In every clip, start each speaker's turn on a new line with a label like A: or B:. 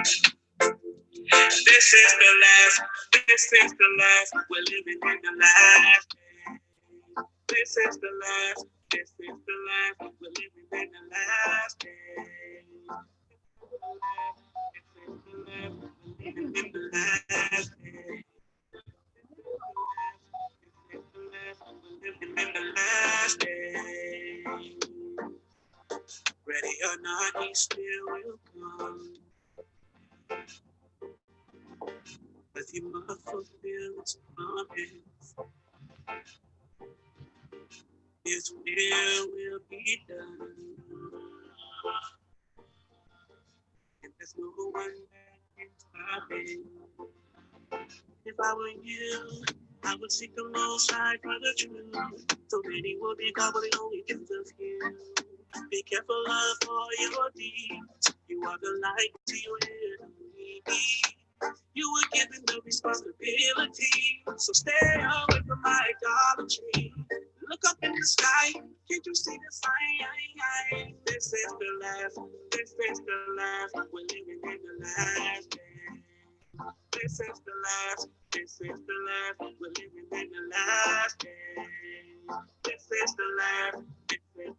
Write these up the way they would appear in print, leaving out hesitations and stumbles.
A: This is the last, this is the last, we're living in the last day. This is the last, this is the last, we're living in the last day. This is the last, we're living in the last day. This is the last, we're living in the last day. Ready or not, he still will come. But he must fulfill his promise. His will be done. And there's no one that can stop it. If I were you, I would seek the most high for the truth. So many will be called, but the only truth of you. Be careful of all your deeds. You are the light to your enemy. You were given the responsibility, so stay away from my idolatry. Look up in the sky, can't you see the sign? This is the last, this is the last, we're living in the last day. This is the last, this is the last, we're living in the last day. This is the last, this is the last.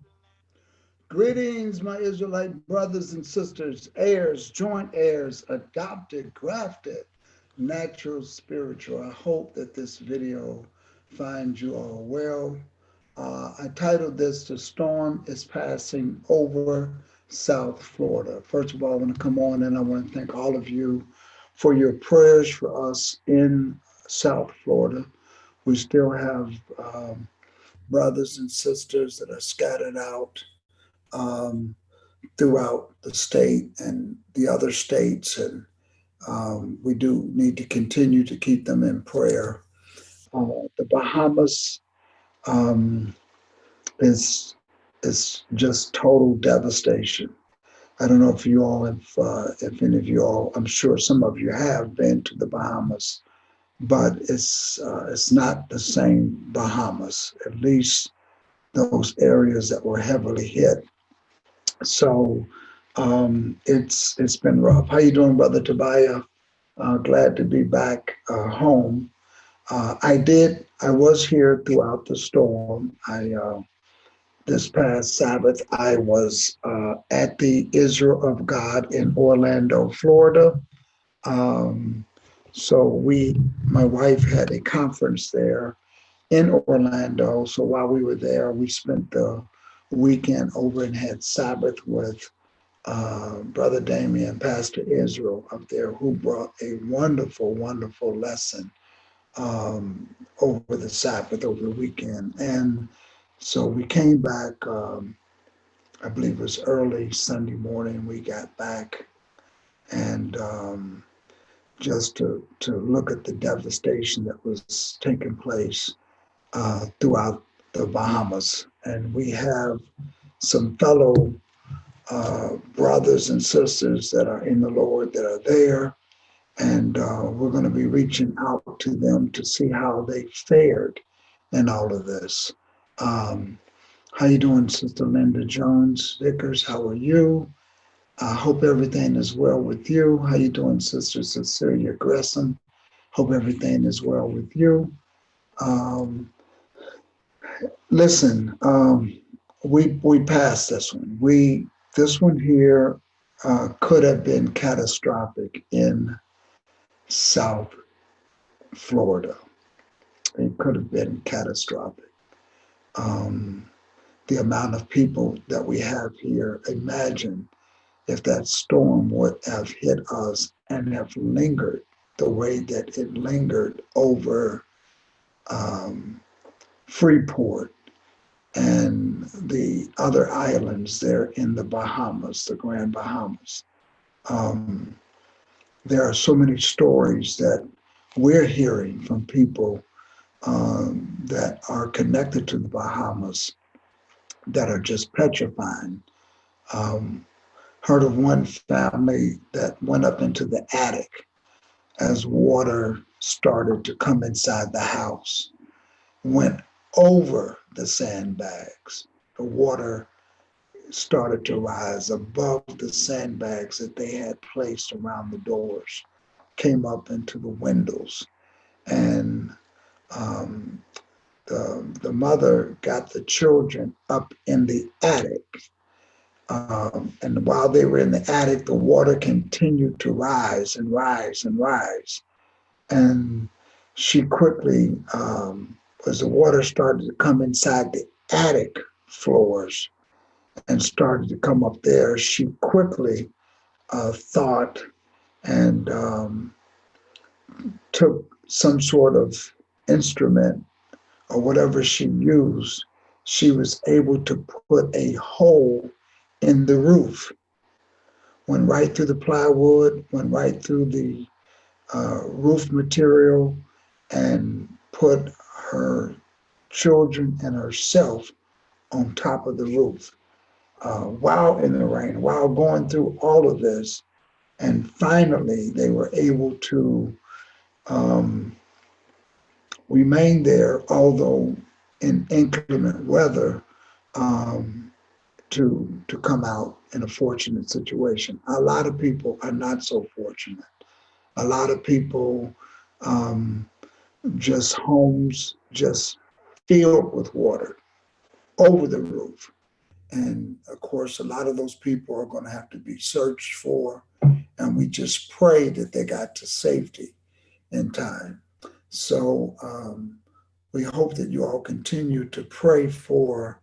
A: Greetings, my Israelite brothers and sisters, heirs, joint heirs, adopted, grafted, natural, spiritual. I hope that this video finds you all well. I titled this, "The Storm is Passing Over South Florida." First of all, I want to come on and I want to thank all of you for your prayers for us in South Florida. We still have brothers and sisters that are scattered out um, throughout the state and the other states, and we do need to continue to keep them in prayer. The Bahamas um, is just total devastation. I don't know if you all have, if any of you all, I'm sure some of you have been to the Bahamas, but it's not the same Bahamas. At least those areas that were heavily hit. So it's been rough. How you doing, Brother Tobiah? Glad to be back home. I was here throughout the storm. This past Sabbath, I was at the Israel of God in Orlando, Florida. Um, so my wife had a conference there in Orlando. So while we were there, we spent the weekend over and had Sabbath with Brother Damien, Pastor Israel up there, who brought a wonderful, wonderful lesson over the Sabbath, over the weekend. And so we came back, I believe it was early Sunday morning, we got back, and just to look at the devastation that was taking place throughout the Bahamas. And we have some fellow brothers and sisters that are in the Lord that are there. And we're going to be reaching out to them to see how they fared in all of this. How you doing, Sister Linda Jones Vickers? How are you? I hope everything is well with you. How you doing, Sister Cecilia Gresson? Hope everything is well with you. Um, Listen, we passed this one. This one here could have been catastrophic in South Florida. It could have been catastrophic. Um, the amount of people that we have here, imagine if that storm would have hit us and have lingered the way that it lingered over um, Freeport and the other islands there in the Bahamas, the Grand Bahamas. Um, there are so many stories that we're hearing from people that are connected to the Bahamas that are just petrifying. Um, Heard of one family that went up into the attic as water started to come inside the house, went over the sandbags. The water
B: started to rise above the sandbags that they had placed around the doors, came up into the windows. And um, the mother got the children up in the attic. And while they were in the attic, the water continued to rise and rise and rise. And she quickly, as the water started to come inside the attic floors and started to come up there, she quickly thought and took some sort of instrument or whatever she used. She was able to put a hole in the roof, went right through the plywood, went right through the roof material, and put her children and herself on top of the roof while in the rain, while going through all of this. And finally, they were able to um, remain there, although in inclement weather, um, to come out in a fortunate situation. A lot of people are not so fortunate. A lot of people um, just homes just filled with water over the roof. And of course, a lot of those people are going to have to be searched for. And we just pray that they got to safety in time. So we hope that you all continue to pray for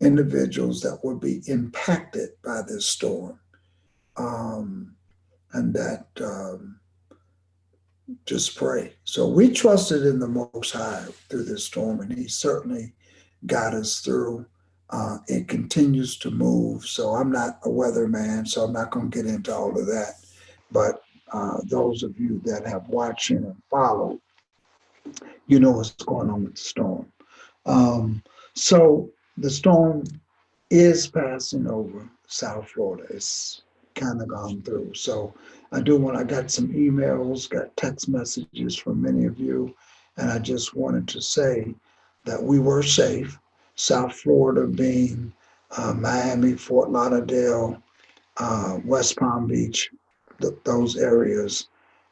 B: individuals that will be impacted by this storm. Um, and that just pray. So we trusted in the Most High through this storm, and He certainly got us through. It continues to move. So I'm not a weatherman, so I'm not going to get into all of that. But those of you that have watched and followed, you know what's going on with the storm. Um, so the storm is passing over South Florida. It's kind of gone through. So I got some emails, got text messages from many of you, and I just wanted to say that we were safe. South Florida being Miami, Fort Lauderdale, West Palm Beach, those areas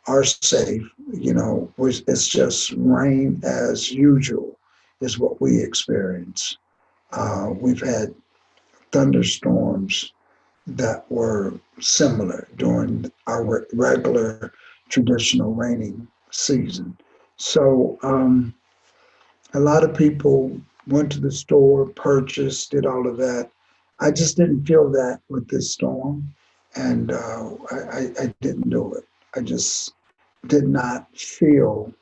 B: are safe. You know, it's just rain as usual is what we experience. We've had thunderstorms that were similar during our regular traditional raining season. So a lot of people went to the store, purchased, did all of that. I just didn't feel that with this storm, and I didn't do it. I just did not feel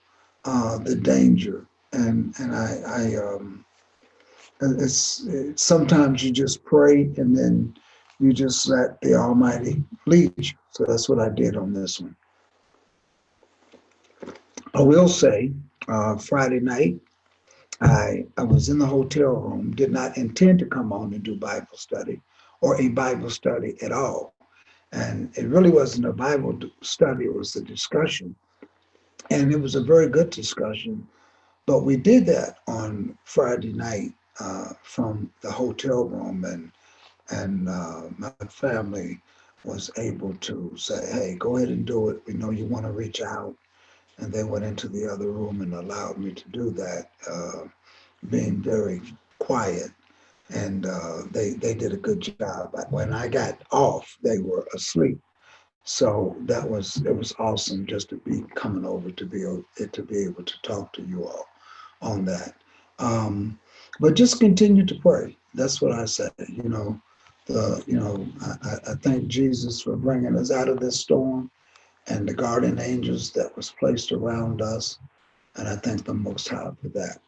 B: the danger, and it's sometimes you just pray and then you just let the Almighty lead you. So that's what I did on this one. I will say, Friday night, I was in the hotel room, did not intend to come on and do Bible study or a Bible study at all. And it really wasn't a Bible study, it was a discussion. And it was a very good discussion. But we did that on Friday night from the hotel room, and my family was able to say, "Hey, go ahead and do it. We know you want to reach out." And they went into the other room and allowed me to do that, being very quiet. And they did a good job. When I got off, they were asleep. So it was awesome just to be coming over to be able to talk to you all on that. Um, but just continue to pray. That's what I say. I thank Jesus for bringing us out of this storm and the guardian angels that was placed around us, and I thank the Most High for that.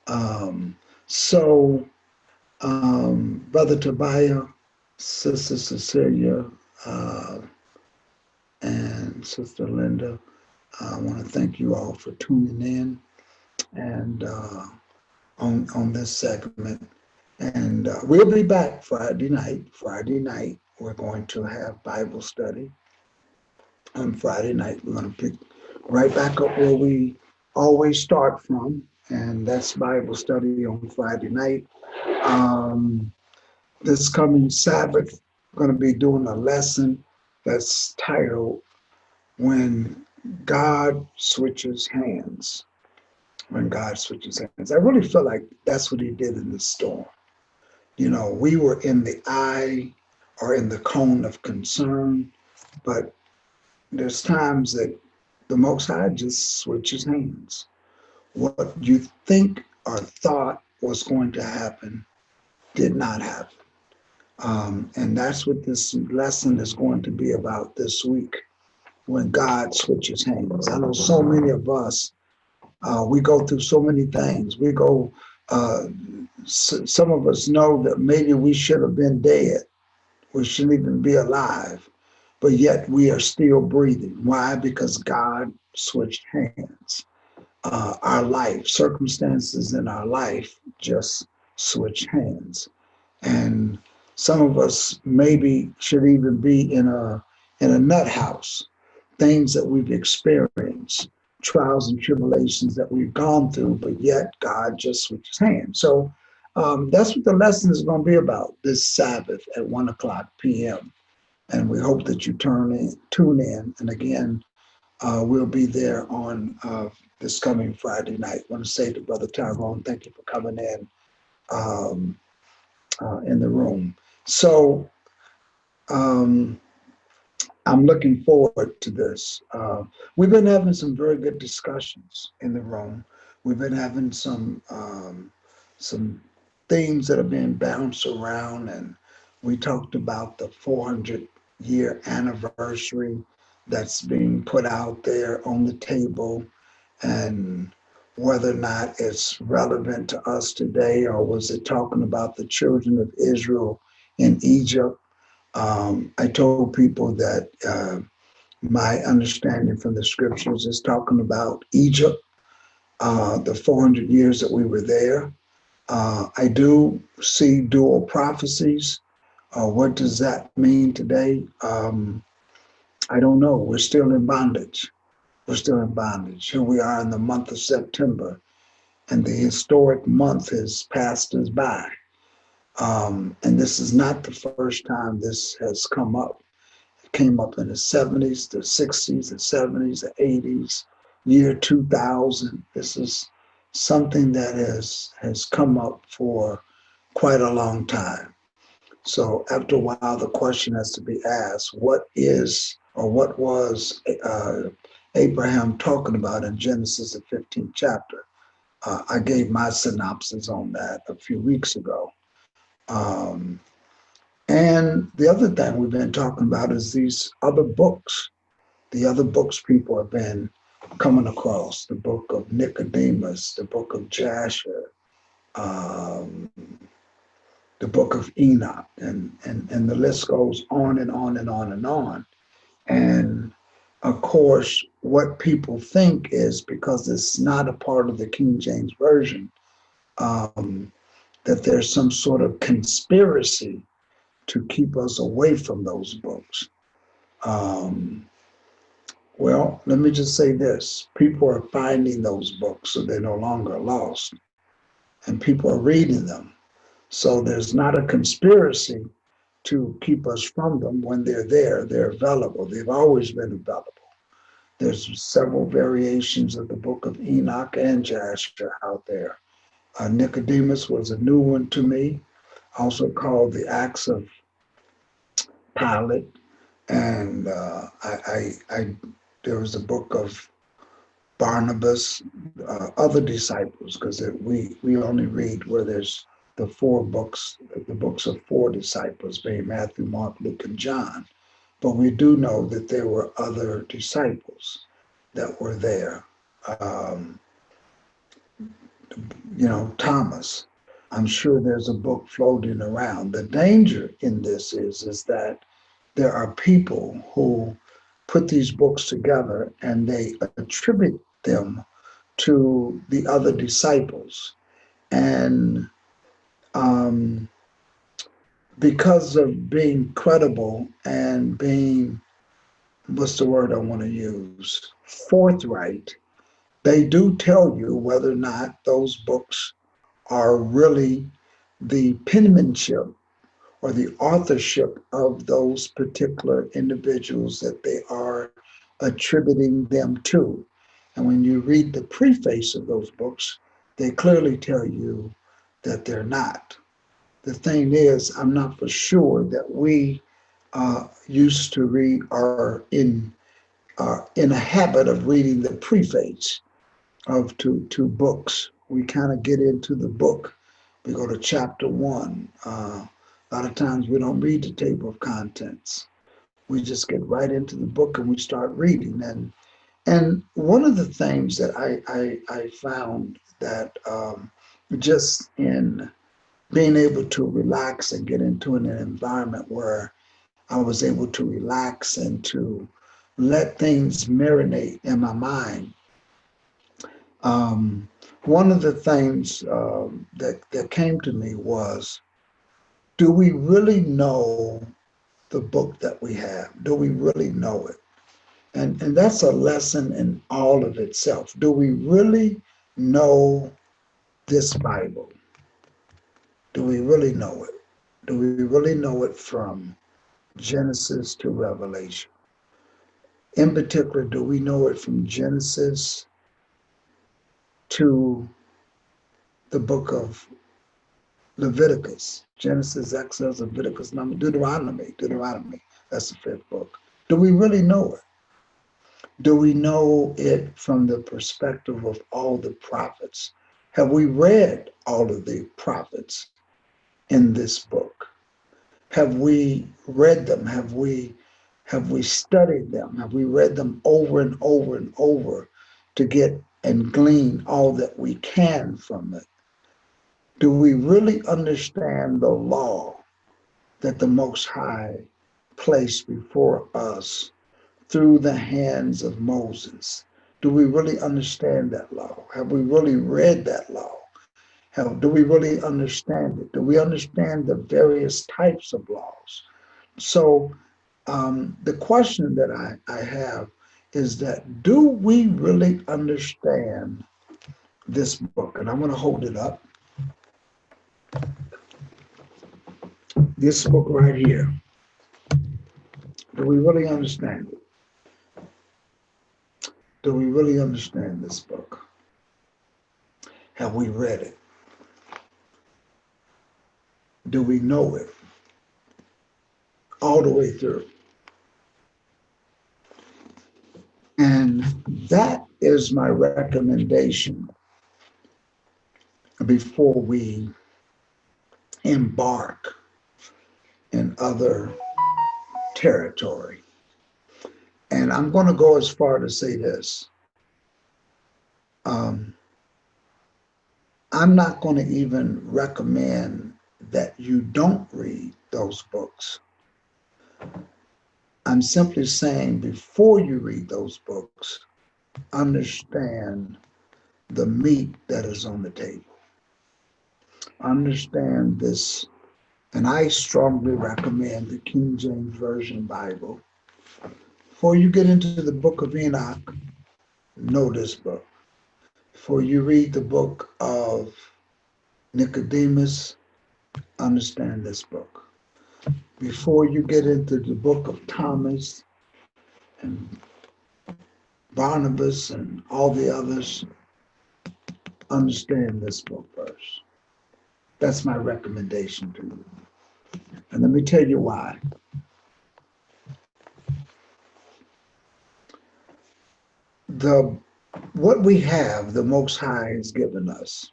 B: Um, so, Brother Tobiah, Sister Cecilia, uh, and Sister Linda, I want to thank you all for tuning in and on this segment. And we'll be back Friday night. Friday night, we're going to have Bible study. On Friday night, we're going to pick right back up where we always start from, and that's Bible study on Friday night. Um, this coming Sabbath, we're going to be doing a lesson that's titled When God Switches Hands. When God Switches Hands. I really feel like that's what he did in the storm. You know, we were in the eye or in the cone of concern, but there's times that the Most High just switches hands. What you think or thought was going to happen did not happen. And that's what this lesson is going to be about this week when God switches hands. I know so many of us, we go through so many things. Uh, some of us know that maybe we should have been dead. We shouldn't even be alive, but yet we are still breathing. Why? Because God switched hands. Our life, circumstances in our life just switch hands. And some of us maybe should even be in a nut house, things that we've experienced, trials and tribulations that we've gone through, but yet God just switches hands. So that's what the lesson is going to be about this Sabbath at 1 o'clock p.m. And we hope that you tune in. And again, we'll be there on this coming Friday night. I want to say to Brother Tyrone, thank you for coming um, in the room. So um, I'm looking forward to this. We've been having some very good discussions in the room. We've been having some themes that have been bounced around, and we talked about the 400-year anniversary that's being put out there on the table, and whether or not it's relevant to us today, or was it talking about the children of Israel in Egypt. I told people that my understanding from the scriptures is talking about Egypt, the 400 years that we were there. I do see dual prophecies. What does that mean today? I don't know. We're still in bondage. We're still in bondage. Here we are in the month of September, and the historic month has passed us by. And this is not the first time this has come up. Came up in the 70s, the 60s, the 70s, the 80s, year 2000. This is something that has come up for quite a long time. So after a while, the question has to be asked, what is or what was Abraham talking about in Genesis, the 15th chapter? I gave my synopsis on that a few weeks ago. Um, and the other thing we've been talking about is these other books, the other books people have been coming across, the book of Nicodemus, the book of Jasher, um, the book of Enoch, and the list goes on and on and on and on. And of course, what people think is because it's not a part of the King James Version, um, that there's some sort of conspiracy to keep us away from those books. Um, well, let me just say this. People are finding those books, so they're no longer lost, and people are reading them. So there's not a conspiracy to keep us from them when they're there. They're available. They've always been available. There's several variations of the book of Enoch and Jasher out there. Nicodemus was a new one to me, also called the Acts of Pilate. And there was a book of Barnabas, other disciples, because we only read where there's the four books, the books of four disciples, being Matthew, Mark, Luke, and John. But we do know that there were other disciples that were there. Um, Thomas. I'm sure there's a book floating around. The danger in this is that there are people who put these books together and they attribute them to the other disciples. And um, because of being credible and being, what's the word I want to use, forthright, they do tell you whether or not those books are really the penmanship or the authorship of those particular individuals that they are attributing them to. And when you read the preface of those books, they clearly tell you that they're not. The thing is, I'm not for sure that we used to read or in a habit of reading the preface of to books. We kind of get into the book. We go to chapter one. A lot of times we don't read the table of contents. We just get right into the book and we start reading. And one of the things that I found that just in being able to relax and get into an environment where I was able to relax and to let things marinate in my mind. Um, One of the things that came to me was, do we really know the book that we have? Do we really know it? And that's a lesson in all of itself. Do we really know this Bible? Do we really know it? Do we really know it from Genesis to Revelation? In particular, do we know it from Genesis to the book of Leviticus? Genesis, Exodus, Leviticus, Number, Deuteronomy. That's the fifth book. Do we really know it? Do we know it from the perspective of all the prophets? Have we read all of the prophets in this book? Have we read them? Have we studied them? Have we read them over and over and over to get and glean all that we can from it? Do we really understand the law that the Most High placed before us through the hands of Moses? Do we really understand that law? Have we really read that law? Do we really understand it? Do we understand the various types of laws? So the question that I have is that, do we really understand this book? And I'm going to hold it up. This book right here. Do we really understand it? Do we really understand this book? Have we read it? Do we know it all the way through? And that is my recommendation before we embark in other territory. And I'm going to go as far to say this. Um, I'm not going to even recommend that you don't read those books. I'm simply saying, before you read those books, understand the meat that is on the table. Understand this, and I strongly recommend the King James Version Bible. Before you get into the book of Enoch, know this book. Before you read the book of Nicodemus, understand this book. Before you get into the book of Thomas and Barnabas and all the others, understand this book first. That's my recommendation to you. And let me tell you why. The what we have, the Most High has given us.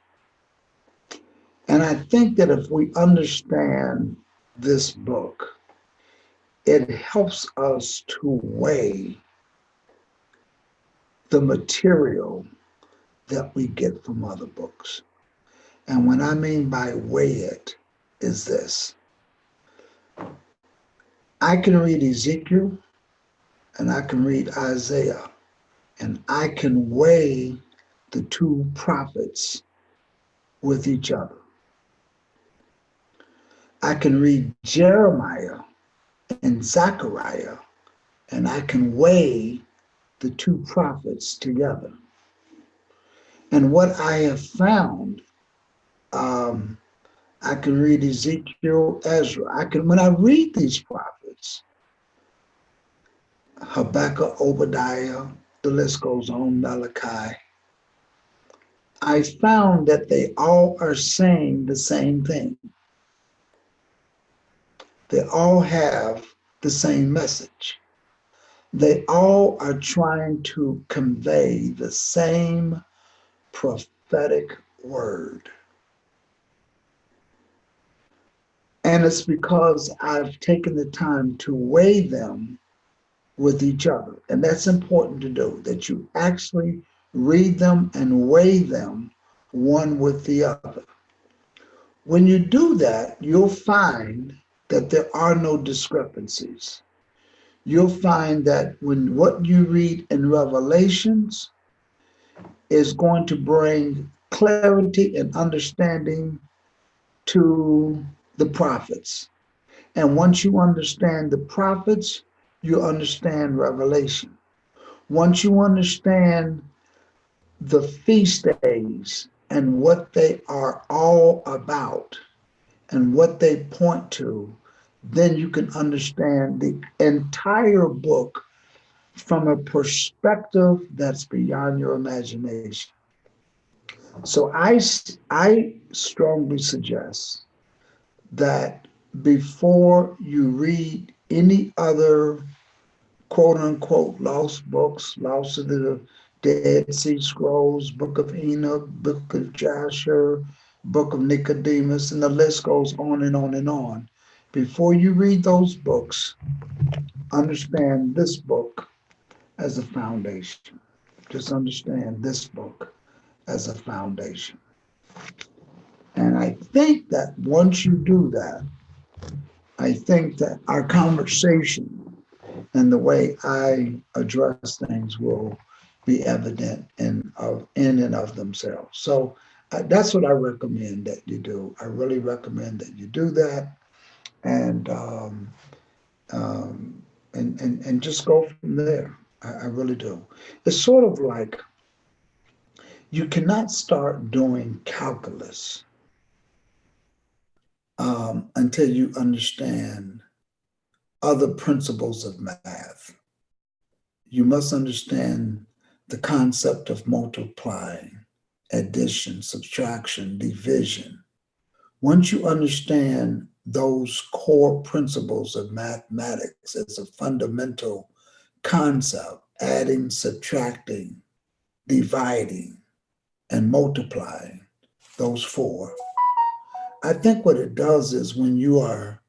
B: And I think that if we understand this book, it helps us to weigh the material that we get from other books. And what I mean by weigh it is this. I can read Ezekiel and I can read Isaiah, and I can weigh the two prophets with each other. I can read Jeremiah and Zechariah, and I can weigh the two prophets together. And what I have found, um, I can read Ezekiel, Ezra. When I read these prophets, Habakkuk, Obadiah, the list goes on, Malachi, I found that they all are saying the same thing. They all have the same message. They all are trying to convey the same prophetic word. And it's because I've taken the time to weigh them with each other. And that's important to do, that you actually read them and weigh them one with the other. When you do that, you'll find that there are no discrepancies. You'll find that when what you read in Revelations is going to bring clarity and understanding to the prophets. And once you understand the prophets, you understand Revelation. Once you understand the feast days and what they are all about and what they point to, then you can understand the entire book from a perspective that's beyond your imagination. So I strongly suggest that before you read any other quote unquote lost books, lost of the Dead Sea Scrolls, Book of Enoch, Book of Jasher, Book of Nicodemus, and the list goes on and on and on. Before you read those books, understand this book as a foundation. Just understand this book as a foundation. And I think that once you do that, I think that our conversation and the way I address things will be evident in and of themselves. So that's what I recommend that you do. I really recommend that you do that, and um, and just go from there. I really do. It's sort of like you cannot start doing calculus until you understand other principles of math. You must understand the concept of multiplying, addition, subtraction, division. Once you understand those core principles of mathematics as a fundamental concept, adding, subtracting, dividing, and multiplying, those four, I think what it does is when you are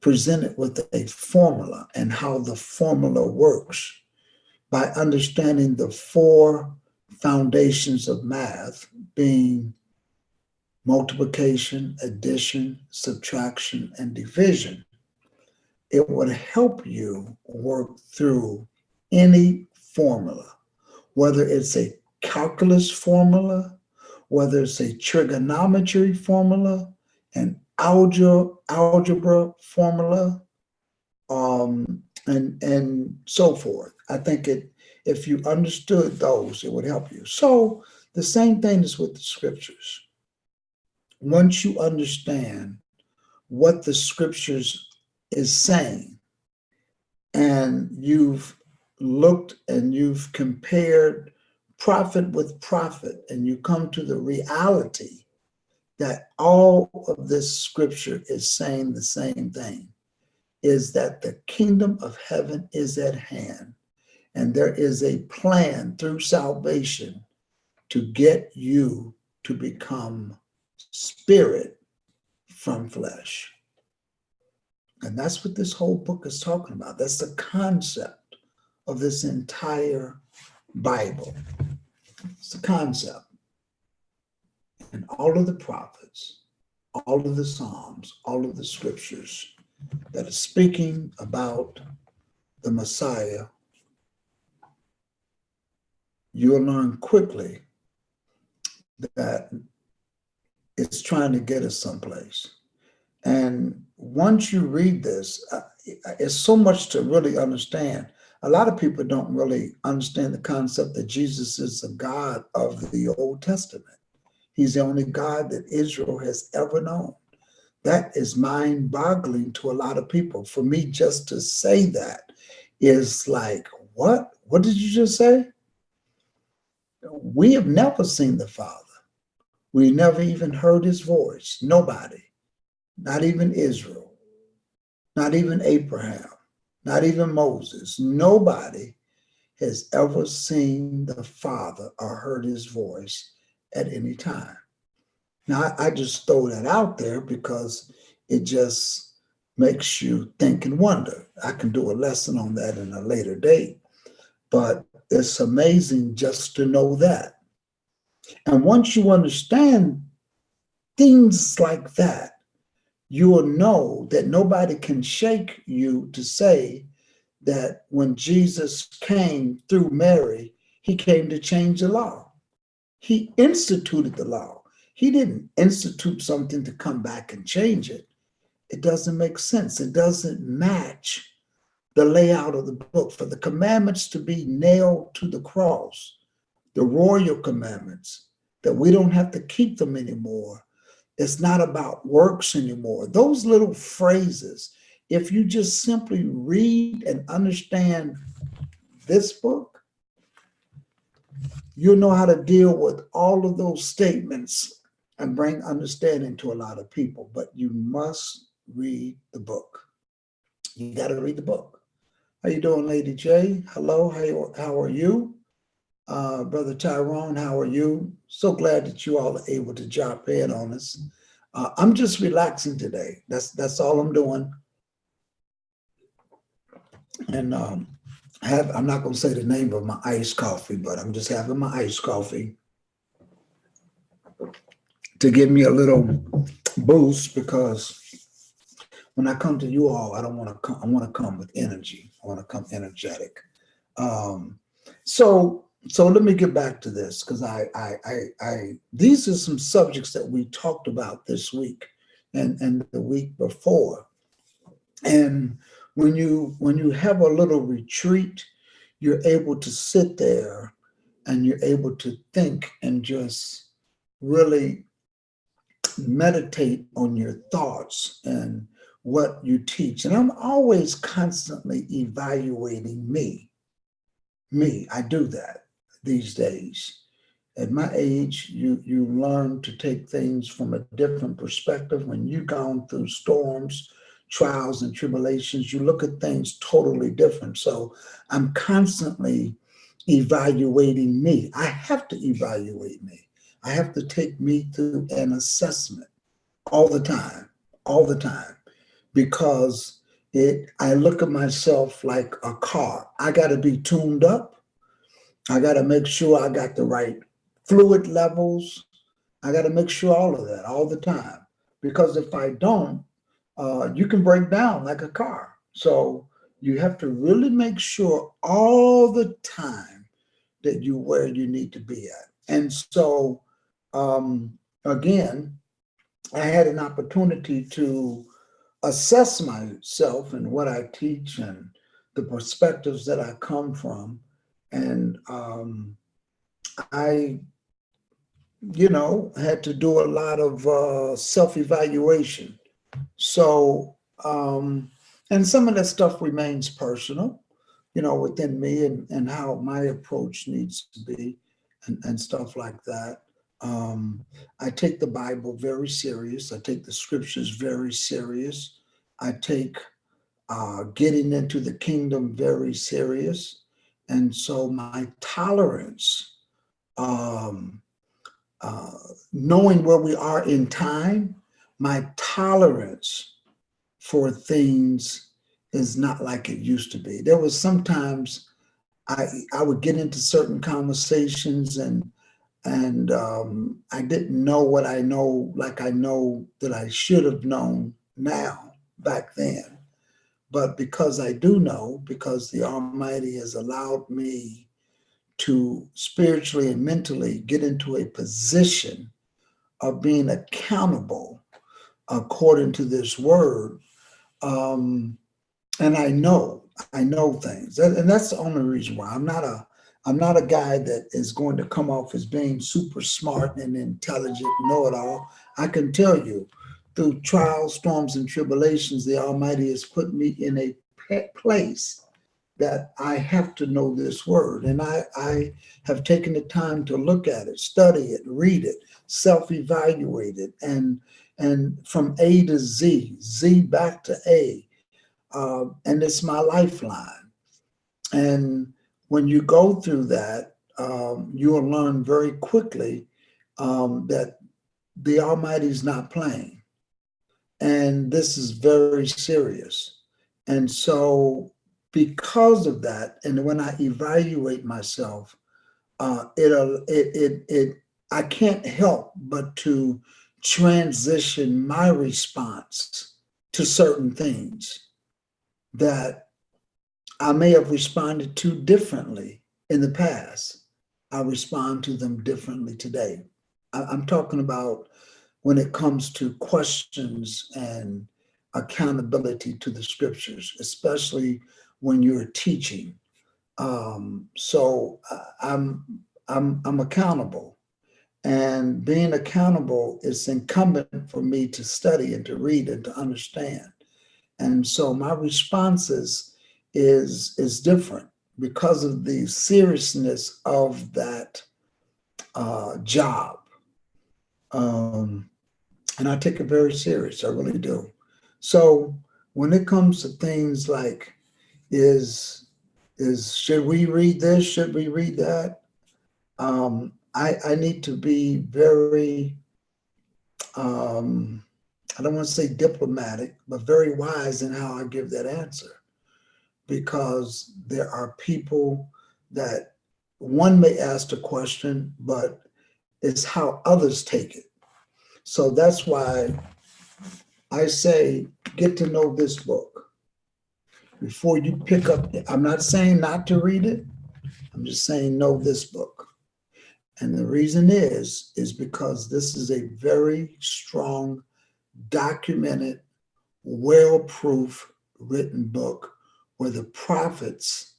B: presented with a formula and how the formula works, by understanding the four foundations of math being multiplication, addition, subtraction, and division, it would help you work through any formula, whether it's a calculus formula, whether it's a trigonometry formula, an algebra formula, and so forth. I think if you understood those, it would help you. So the same thing is with the scriptures. Once you understand what the scriptures is saying, and you've looked and you've compared prophet with prophet, and you come to the reality that all of this scripture is saying the same thing, is that the kingdom of heaven is at hand. And there is a plan through salvation to get you to become spirit from flesh. And that's what this whole book is talking about. That's the concept of this entire Bible. It's the concept. And all of the prophets, all of the Psalms, all of the scriptures that are speaking about the Messiah, you'll learn quickly that it's trying to get us someplace. And once you read this, it's so much to really understand. A lot of people don't really understand the concept that Jesus is the God of the Old Testament. He's the only God that Israel has ever known. That is mind-boggling to a lot of people. For me, just to say that is like, what? What did you just say? We have never seen the Father. We never even heard his voice. Nobody, not even Israel, not even Abraham, not even Moses. Nobody has ever seen the Father or heard his voice at any time. Now, I just throw that out there because it just makes you think and wonder. I can do a lesson on that in a later date, but it's amazing just to know that. And once you understand things like that, you will know that nobody can shake you to say that when Jesus came through Mary, he came to change the law. He instituted the law. He didn't institute something to come back and change it. It doesn't make sense. It doesn't match the layout of the book. For the commandments to be nailed to the cross, the royal commandments, that we don't have to keep them anymore. It's not about works anymore. Those little phrases, if you just simply read and understand this book, you'll know how to deal with all of those statements and bring understanding to a lot of people. But you must read the book. You got to read the book. How you doing, Lady J? Hello, how are you? Brother Tyrone, how are you? So glad that you all are able to drop in on us. I'm just relaxing today. That's all I'm doing. And I'm not going to say the name of my iced coffee, but I'm just having my iced coffee to give me a little boost, because when I come to you all, I don't want to come. I want to come with energy. I want to come energetic. Um, so let me get back to this, because these are some subjects that we talked about this week and the week before. And when you have a little retreat, you're able to sit there and you're able to think and just really meditate on your thoughts and what you teach. And I'm always constantly evaluating me. I do that these days. At my age, you learn to take things from a different perspective. When you've gone through storms, trials, and tribulations, you look at things totally different. So I'm constantly evaluating me. I have to evaluate me. I have to take me through an assessment all the time, because I look at myself like a car. I got to be tuned up. I got to make sure I got the right fluid levels. I got to make sure all of that all the time. Because if I don't, you can break down like a car. So you have to really make sure all the time that you where you need to be at. And so, again, I had an opportunity to assess myself and what I teach and the perspectives that I come from. And I had to do a lot of self-evaluation. So, and some of that stuff remains personal, within me, and how my approach needs to be, and stuff like that. I take the Bible very serious. I take the scriptures very serious. I take getting into the kingdom very serious. And so my tolerance, um, uh, knowing where we are in time, my tolerance for things is not like it used to be. There was sometimes I would get into certain conversations, and I didn't know what I know, like I know that I should have known now back then. But because I do know, because the Almighty has allowed me to spiritually and mentally get into a position of being accountable according to this word. Um, and I know things. And that's the only reason why I'm not a guy that is going to come off as being super smart and intelligent, know it all. I can tell you through trials, storms, and tribulations, the Almighty has put me in a place that I have to know this word. And I have taken the time to look at it, study it, read it, self-evaluate it, and from A to Z, Z back to A. And it's my lifeline. And when you go through that, you will learn very quickly that the Almighty is not playing. And this is very serious. And so because of that, and when I evaluate myself, I can't help but to transition my response to certain things that I may have responded to differently in the past. I respond to them differently today. I'm talking about when it comes to questions and accountability to the scriptures, especially when you're teaching. I'm accountable, and being accountable is incumbent for me to study and to read and to understand. And so my responses is different because of the seriousness of that job. Um, and I take it very serious. I really do. So when it comes to things like is should we read this? Should we read that? I need to be very I don't want to say diplomatic, but very wise in how I give that answer, because there are people that one may ask the question, but it's how others take it. So that's why I say get to know this book before you pick up. I'm not saying not to read it. I'm just saying know this book. And the reason is because this is a very strong, documented, well-proof written book where the prophets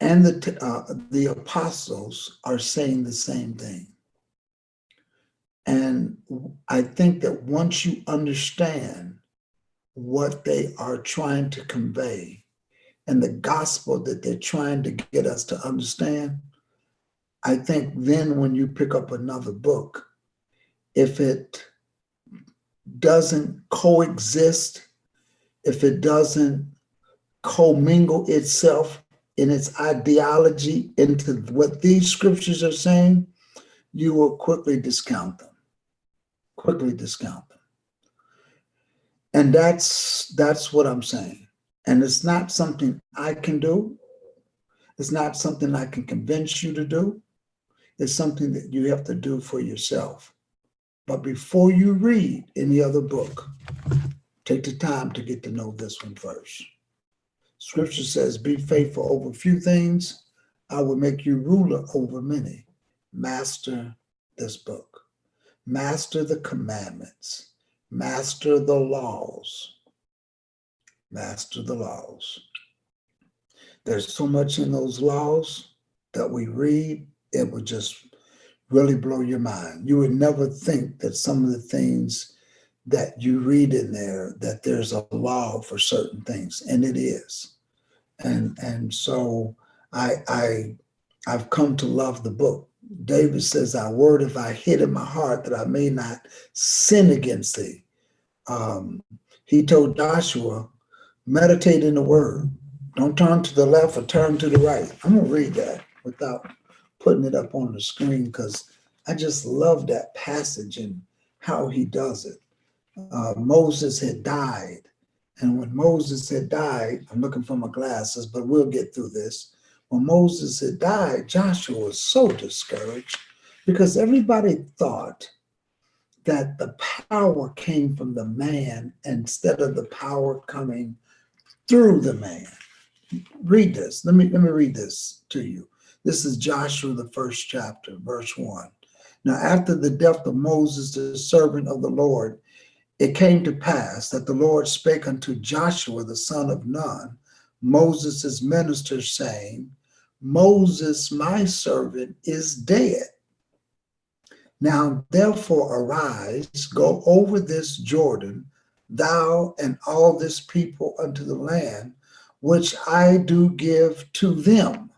B: and the apostles are saying the same thing. And I think that once you understand what they are trying to convey and the gospel that they're trying to get us to understand, I think then when you pick up another book, if it doesn't coexist, if it doesn't commingle itself in its ideology into what these scriptures are saying, you will quickly discount them. Quickly discount them. And that's what I'm saying. And it's not something I can do. It's not something I can convince you to do. It's something that you have to do for yourself. But before you read any other book, take the time to get to know this one first. Scripture says, be faithful over few things. I will make you ruler over many. Master this book. Master the commandments. Master the laws. Master the laws. There's so much in those laws that we read, it would just really blow your mind. You would never think that some of the things that you read in there, that there's a law for certain things, and it is. And so I've come to love the book. David says, "Thy word have I hid in my heart that I may not sin against thee." He told Joshua, meditate in the word. Don't turn to the left or turn to the right. I'm going to read that without putting it up on the screen because I just love that passage and how he does it. Moses had died. And when Moses had died, I'm looking for my glasses, but we'll get through this. When Moses had died, Joshua was so discouraged because everybody thought that the power came from the man instead of the power coming through the man. Read this. Let me read this to you. This is Joshua, the first chapter, verse 1. Now, after the death of Moses, the servant of the Lord, it came to pass that the Lord spake unto Joshua, the son of Nun, Moses' minister, saying, Moses, my servant, is dead. Now therefore arise, go over this Jordan, thou and all this people unto the land which I do give to them,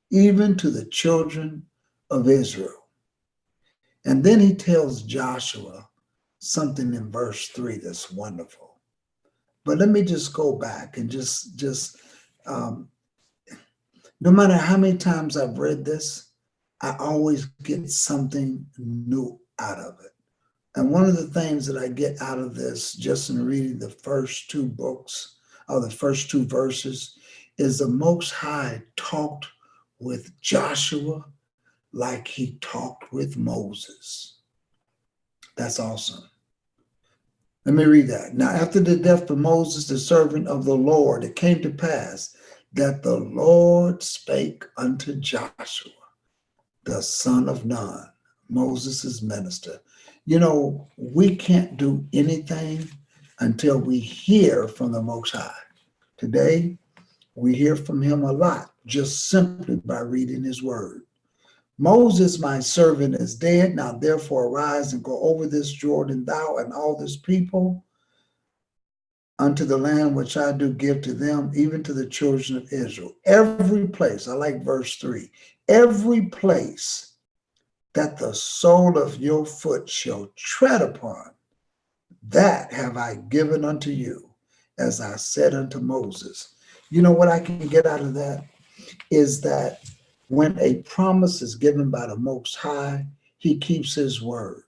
B: even to the children of Israel. And then he tells Joshua something in verse 3 that's wonderful. But let me just go back and um, no matter how many times I've read this, I always get something new out of it. And one of the things that I get out of this, just in reading the first two books, or the first two verses, is the Most High talked with Joshua like he talked with Moses. That's awesome. Let me read that. Now, after the death of Moses, the servant of the Lord, it came to pass that the Lord spake unto Joshua, the son of Nun, Moses' minister. You know, we can't do anything until we hear from the Most High. Today, we hear from him a lot, just simply by reading his word. Moses, my servant, is dead. Now therefore arise and go over this Jordan, thou and all this people, unto the land which I do give to them, even to the children of Israel. Every place, I like verse 3, every place that the sole of your foot shall tread upon, that have I given unto you, as I said unto Moses. You know what I can get out of that? Is that when a promise is given by the Most High, he keeps his word.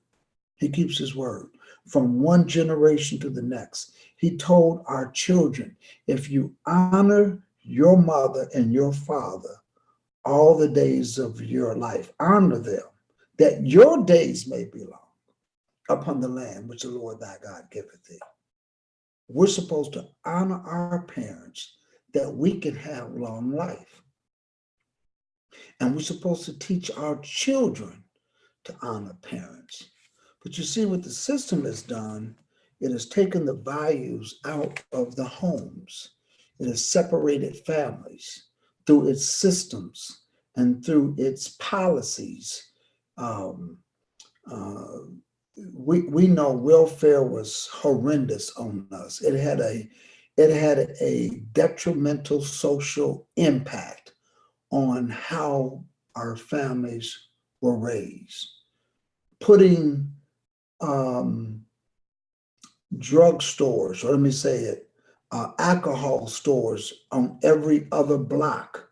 B: He keeps his word from one generation to the next. He told our children, if you honor your mother and your father all the days of your life, honor them, that your days may be long upon the land which the Lord thy God giveth thee. We're supposed to honor our parents that we can have long life. And we're supposed to teach our children to honor parents. But you see, what the system has done, it has taken the values out of the homes. It has separated families through its systems and through its policies. Um, uh, we know welfare was horrendous on us. It had a detrimental social impact on how our families were raised, putting drugstores, or let me say it, alcohol stores on every other block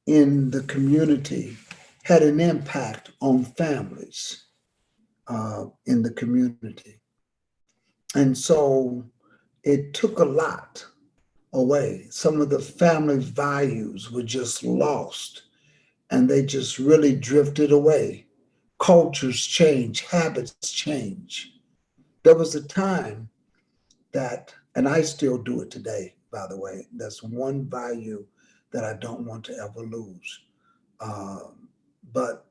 B: in the community had an impact on families in the community. And so it took a lot away. Some of the family values were just lost and they just really drifted away. Cultures change, habits change. There was a time that, and I still do it today, by the way, that's one value that I don't want to ever lose. But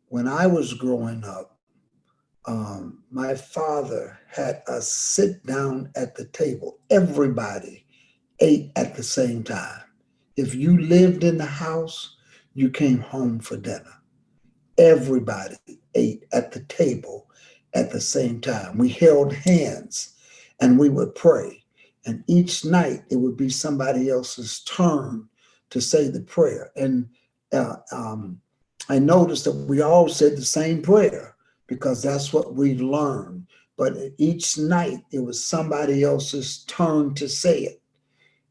B: when I was growing up, my father had us sit down at the table. Everybody ate at the same time. If you lived in the house, you came home for dinner. Everybody ate at the table at the same time. We held hands and we would pray. And each night it would be somebody else's turn to say the prayer. And uh, um, I noticed that we all said the same prayer because that's what we learned. But each night it was somebody else's turn to say it.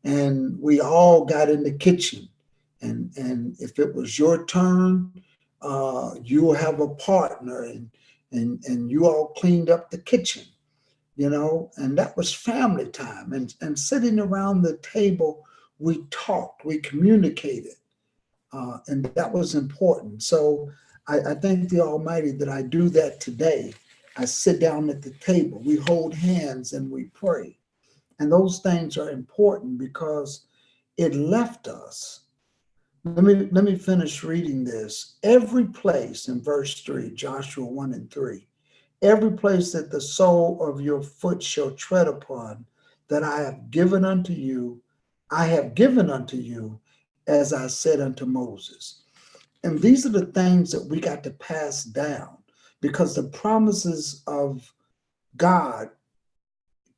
B: And we all got in the kitchen. And if it was your turn, you'll have a partner and you all cleaned up the kitchen, and that was family time. And sitting around the table, we talked, we communicated, and that was important. So I thank the Almighty that I do that today. I sit down at the table, we hold hands and we pray. And those things are important because it left us. Let me finish reading this. Every place in verse 3, Joshua 1 and 3, every place that the sole of your foot shall tread upon, that I have given unto you, I have given unto you, as I said unto Moses. And these are the things that we got to pass down. because the promises of God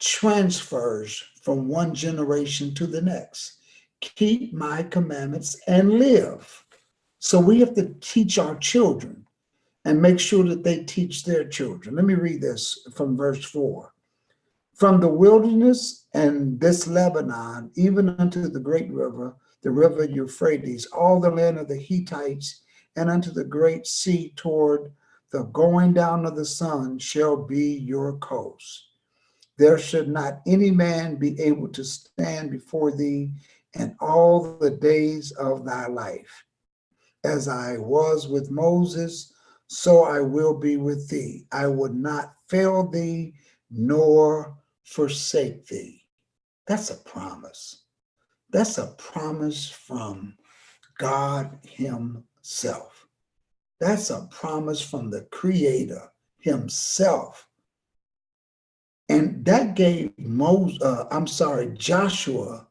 B: transfers from one generation to the next. Keep my commandments and live. So we have to teach our children and make sure that they teach their children. Let me read this from verse 4. From the wilderness and this Lebanon, even unto the great river, the river Euphrates, all the land of the Hittites, and unto the great sea toward the going down of the sun shall be your coast. There should not any man be able to stand before thee in all the days of thy life. As I was with Moses, so I will be with thee. I would not fail thee nor forsake thee. That's a promise. That's a promise from God Himself. That's a promise from the Creator Himself. And that gave Joshua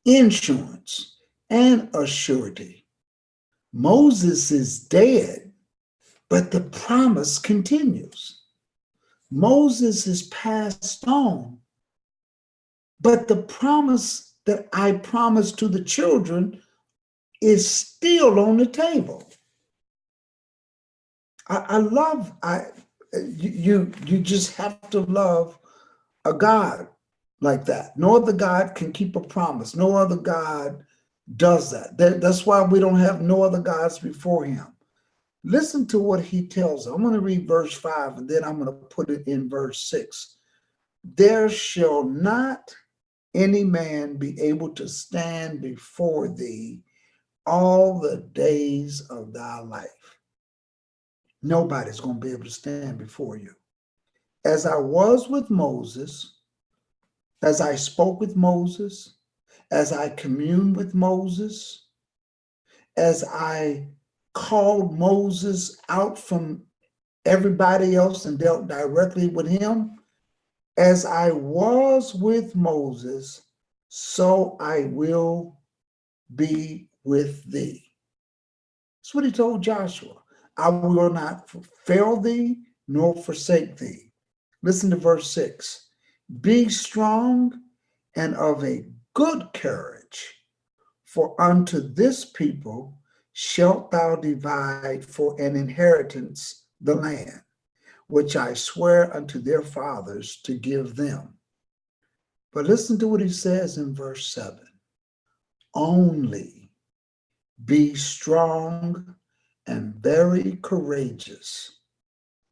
B: insurance and a surety. Moses is dead, but the promise continues. Moses is passed on, but the promise that I promised to the children is still on the table. You just have to love a God like that. No other God can keep a promise. No other God does that. That's why we don't have no other gods before Him. Listen to what He tells us. I'm going to read verse 5 and then I'm going to put it in verse 6. There shall not any man be able to stand before thee all the days of thy life. Nobody's going to be able to stand before you. As I was with Moses, as I spoke with Moses, as I communed with Moses, as I called Moses out from everybody else and dealt directly with him, as I was with Moses, so I will be with thee. That's what He told Joshua. I will not fail thee nor forsake thee. Listen to verse 6. Be strong and of a good courage, for unto this people shalt thou divide for an inheritance the land, which I swear unto their fathers to give them. But listen to what He says in verse 7. Only be strong and very courageous,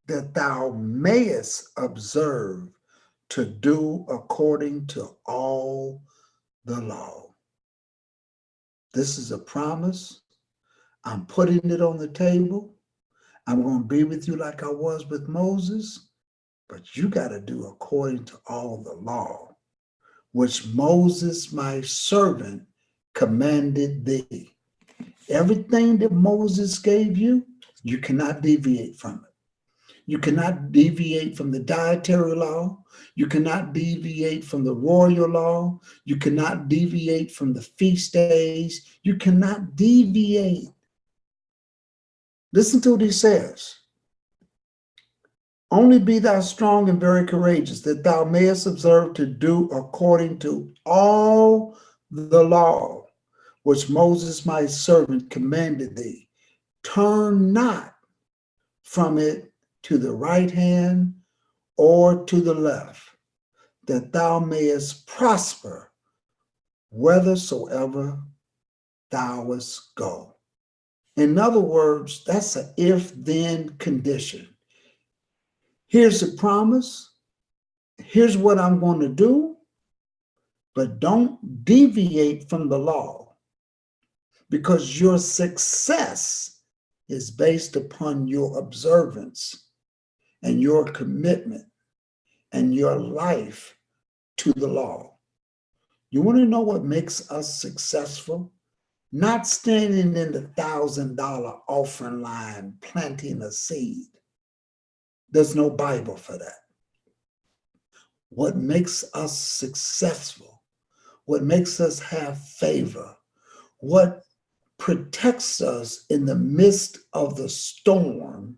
B: that thou mayest observe to do according to all the law. This is a promise. I'm putting it on the table. I'm going to be with you like I was with Moses, but you got to do according to all the law, which Moses, my servant, commanded thee. Everything that Moses gave you, you cannot deviate from it. You cannot deviate from the dietary law. You cannot deviate from the royal law. You cannot deviate from the feast days. You cannot deviate. Listen to what He says. Only be thou strong and very courageous, that thou mayest observe to do according to all the law which Moses my servant commanded thee. Turn not from it to the right hand or to the left, that thou mayest prosper whithersoever thou wouldst go. In other words, that's an if-then condition. Here's the promise. Here's what I'm going to do, but don't deviate from the law, because your success is based upon your observance and your commitment and your life to the law. You want to know what makes us successful? Not standing in the $1,000 offering line planting a seed. There's no Bible for that. What makes us successful, what makes us have favor, what protects us in the midst of the storm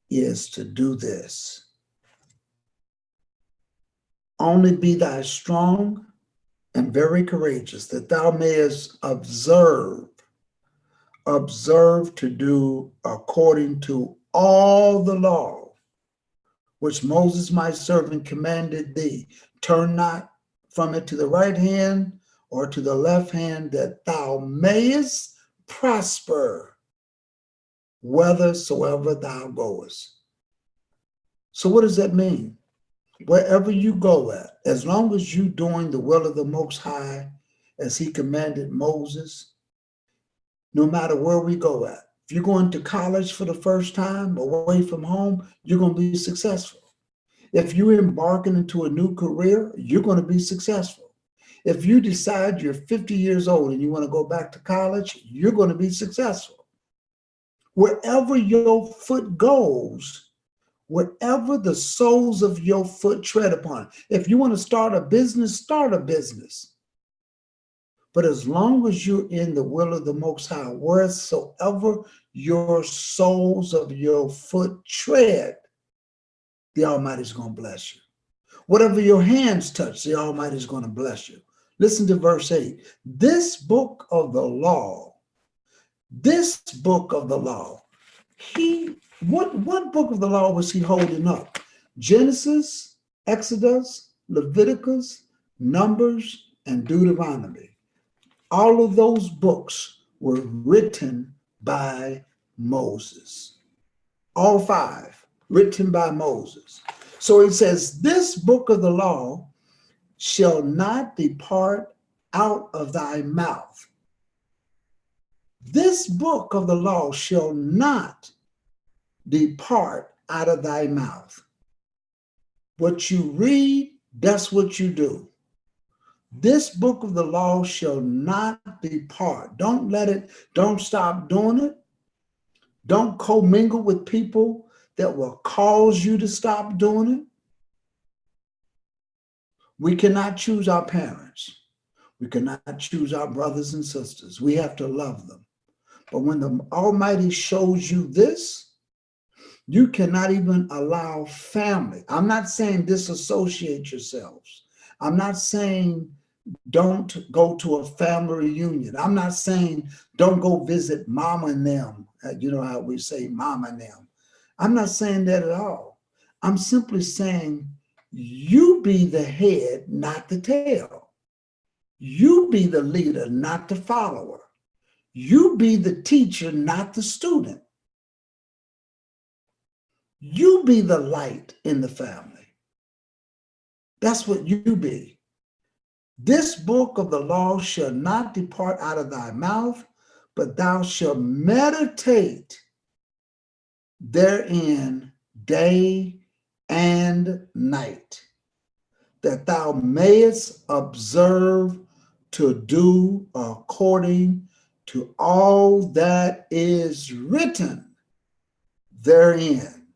B: is to do this. Only be thou strong and very courageous, that thou mayest observe to do according to all the law which Moses my servant commanded thee. Turn not from it to the right hand or to the left hand, that thou mayest prosper whithersoever thou goest. So what does that mean? Wherever you go at, as long as you doing the will of the Most High, as he commanded Moses, no matter where we go at. If you're going to college for the first time away from home, you're going to be successful. If you're embarking into a new career, you're going to be successful. If you decide you're 50 years old and you want to go back to college, you're going to be successful. Wherever your foot goes, wherever the soles of your foot tread upon. If you want to start a business, start a business. But as long as you're in the will of the Most High, wheresoever your soles of your foot tread, the Almighty is going to bless you. Whatever your hands touch, the Almighty is going to bless you. Listen to verse 8. This book of the law, what book of the law was he holding up? Genesis, Exodus, Leviticus, Numbers, and Deuteronomy. All of those books were written by Moses. All five written by Moses. So it says, this book of the law shall not depart out of thy mouth. This book of the law shall not depart out of thy mouth. What you read, that's what you do. This book of the law shall not depart. Don't stop doing it. Don't commingle with people that will cause you to stop doing it. We cannot choose our parents. We cannot choose our brothers and sisters. We have to love them. But when the Almighty shows you this, you cannot even allow family. I'm not saying disassociate yourselves. I'm not saying don't go to a family reunion. I'm not saying don't go visit mama and them. You know how we say mama and them. I'm not saying that at all. I'm simply saying you be the head, not the tail. You be the leader, not the follower. You be the teacher, not the student. You be the light in the family. That's what you be. This book of the law shall not depart out of thy mouth, but thou shalt meditate therein day and night, that thou mayest observe to do according to all that is written therein.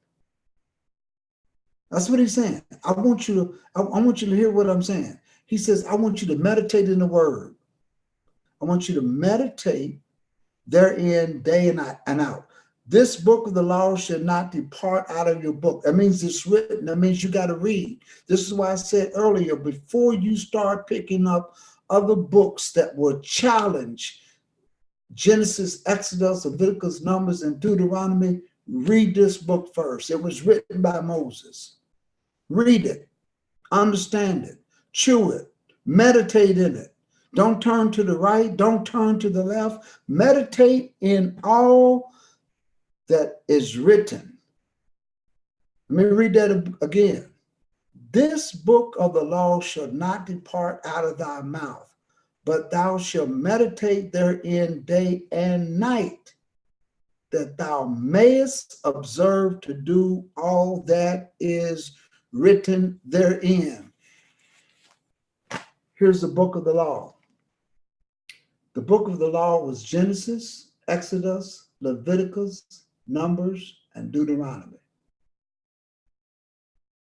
B: That's what he's saying. I want you to hear what I'm saying. He says, I want you to meditate in the word. I want you to meditate therein day and out. This book of the law should not depart out of your book. That means it's written. That means you got to read. This is why I said earlier, before you start picking up other books that will challenge Genesis, Exodus, Leviticus, Numbers, and Deuteronomy, read this book first. It was written by Moses. Read it, understand it, chew it, meditate in it. Don't turn to the right, don't turn to the left. Meditate in all that is written. Let me read that again. This book of the law shall not depart out of thy mouth, but thou shalt meditate therein day and night, that thou mayest observe to do all that is written therein. Here's the book of the law. The book of the law was Genesis, Exodus, Leviticus, Numbers, and Deuteronomy.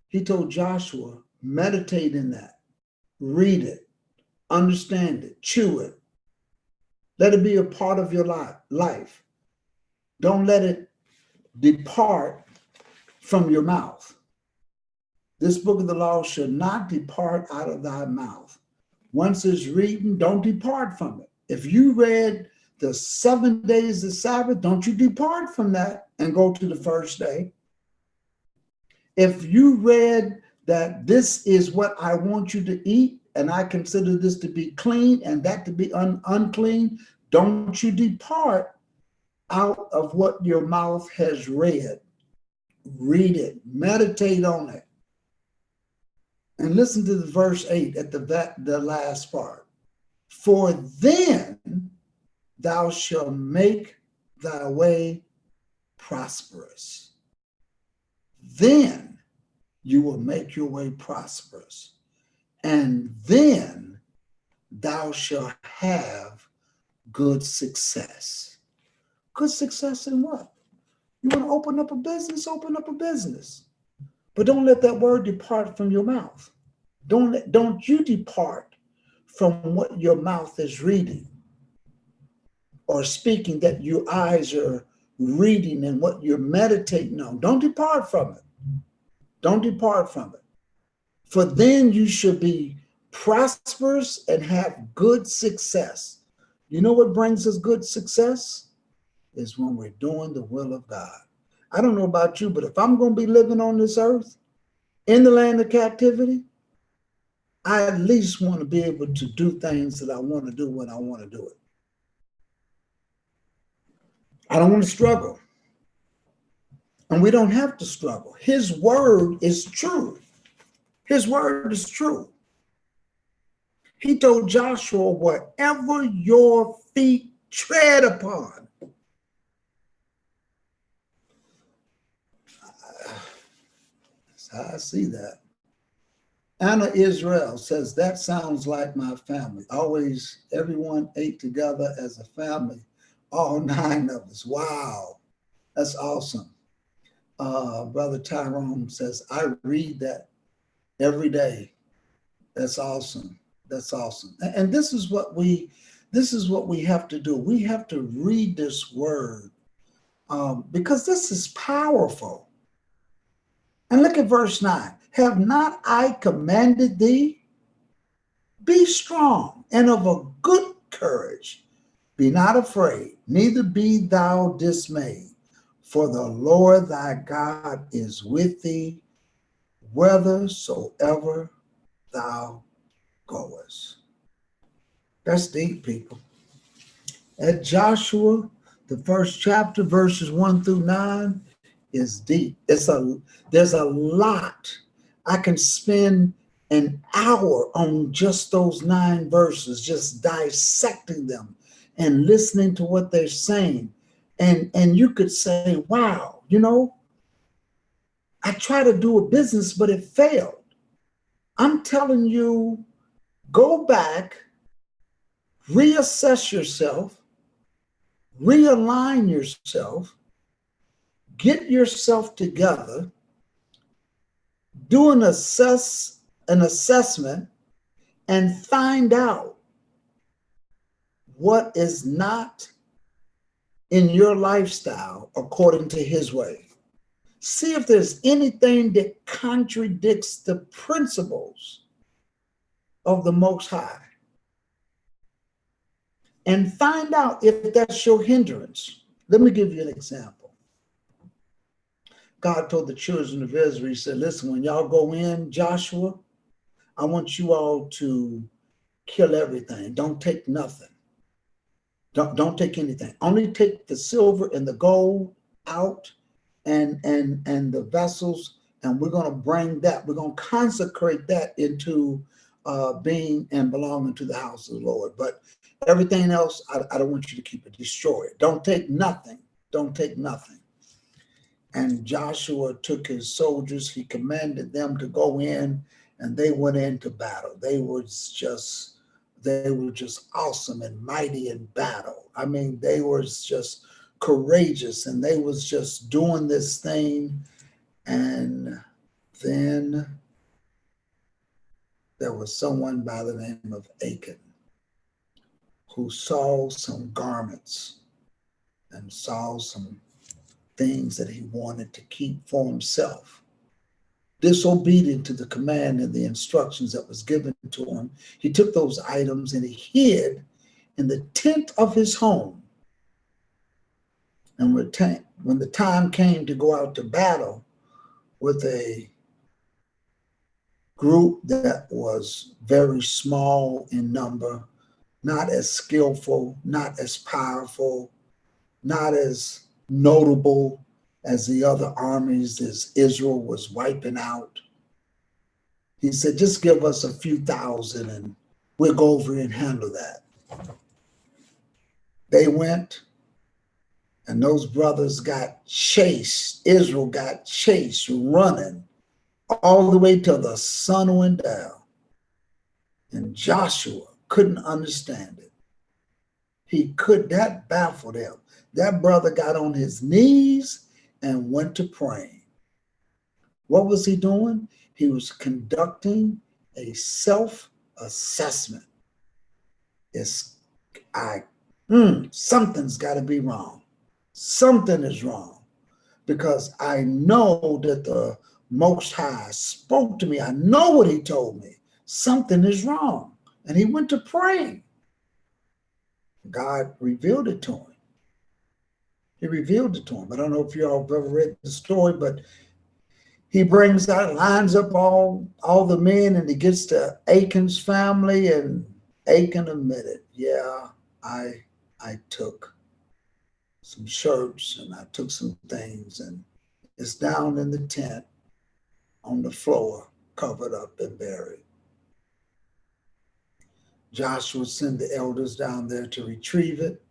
B: He told Joshua, meditate in that, read it, understand it, chew it. Let it be a part of your life. Don't let it depart from your mouth. This book of the law shall not depart out of thy mouth. Once it's reading, don't depart from it. If you read the 7 days of Sabbath, don't you depart from that and go to the first day. If you read that this is what I want you to eat, and I consider this to be clean and that to be unclean, don't you depart out of what your mouth has read. Read it, meditate on it. And listen to the verse 8 at the last part. For then thou shalt make thy way prosperous. Then you will make your way prosperous. And then thou shalt have good success. Good success in what? You want to open up a business? Open up a business. But don't let that word depart from your mouth. Don't you depart from what your mouth is reading or speaking, that your eyes are reading and what you're meditating on. Don't depart from it. Don't depart from it. For then you should be prosperous and have good success. You know what brings us good success? Is when we're doing the will of God. I don't know about you, but if I'm going to be living on this earth in the land of captivity, I at least want to be able to do things that I want to do when I want to do it. I don't want to struggle. And we don't have to struggle. His word is true. His word is true. He told Joshua, whatever your feet tread upon. I see that. Anna Israel says, that sounds like my family. Always, everyone ate together as a family, all 9 of us. Wow, that's awesome. Brother Tyrone says, I read that every day. That's awesome. That's awesome. And this is what we have to do. We have to read this word because this is powerful. And look at verse 9. Have not I commanded thee? Be strong and of a good courage. Be not afraid, neither be thou dismayed. For the Lord thy God is with thee, whithersoever thou goest. That's deep, people. At Joshua, the first chapter, verses 1 through 9, is deep. There's a lot. I can spend an hour on just those 9 verses, just dissecting them and listening to what they're saying. And you could say, wow, I tried to do a business, but it failed. I'm telling you, go back, reassess yourself, realign yourself, get yourself together, do an assessment, and find out what is not in your lifestyle according to his way. See if there's anything that contradicts the principles of the Most High. And find out if that's your hindrance. Let me give you an example. God told the children of Israel, he said, listen, when y'all go in, Joshua, I want you all to kill everything. Don't take nothing. Don't take anything. Only take the silver and the gold out and the vessels, and we're going to bring that. We're going to consecrate that into being and belonging to the house of the Lord. But everything else, I don't want you to keep it. Destroy it. Don't take nothing. Don't take nothing. And Joshua took his soldiers. He commanded them to go in, and they went into battle. They were just awesome and mighty in battle. I mean, they were just courageous, and they was just doing this thing. And then there was someone by the name of Achan who saw some garments and saw some things that he wanted to keep for himself. Disobedient to the command and the instructions that was given to him, he took those items and he hid in the tent of his home. And when the time came to go out to battle with a group that was very small in number, not as skillful, not as powerful, not as notable as the other armies as Israel was wiping out, he said, just give us a few thousand and we'll go over and handle that. They went, and those brothers got chased. Israel got chased, running all the way till the sun went down. And Joshua couldn't understand it. That baffled him. That brother got on his knees and went to praying. What was he doing? He was conducting a self-assessment. Something's got to be wrong. Something is wrong, because I know that the Most High spoke to me. I know what he told me. Something is wrong. And he went to praying. God revealed it to him. He revealed it to him. I don't know if you all have ever read the story, but he brings out, lines up all the men, and he gets to Achan's family, and Achan admitted, yeah, I took some shirts and I took some things, and it's down in the tent on the floor, covered up and buried. Joshua sent the elders down there to retrieve it,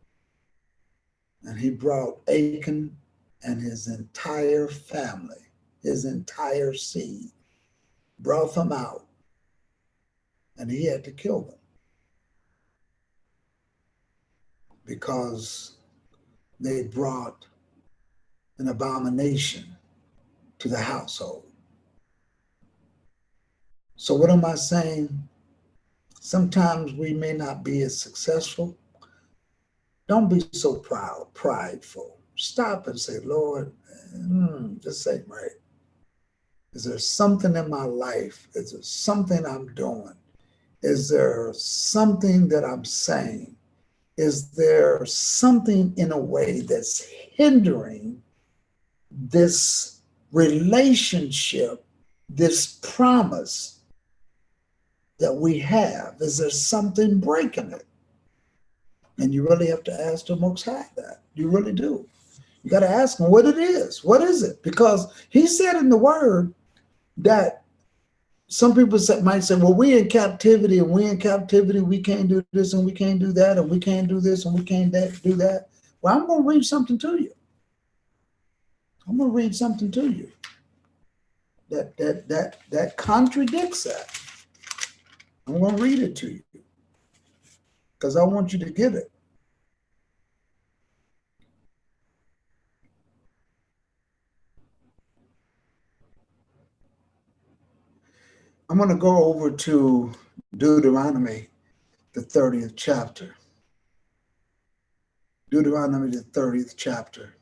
B: and he brought Achan and his entire family, his entire seed, brought them out, and he had to kill them because they brought an abomination to the household. So what am I saying? Sometimes we may not be as successful. Don't be so prideful. Stop and say, Lord, this ain't right. Is there something in my life? Is there something I'm doing? Is there something that I'm saying? Is there something in a way that's hindering this relationship, this promise that we have? Is there something breaking it? And you really have to ask the Most High that. You really do. You got to ask him what it is. What is it? Because he said in the word that some people might say, well, we in captivity, and we can't do this and we can't do that, and we can't do this and we can't do that. Well, I'm going to read something to you. I'm going to read something to you that contradicts that. I'm going to read it to you because I want you to get it. I'm going to go over to Deuteronomy, the 30th chapter. Deuteronomy, the 30th chapter.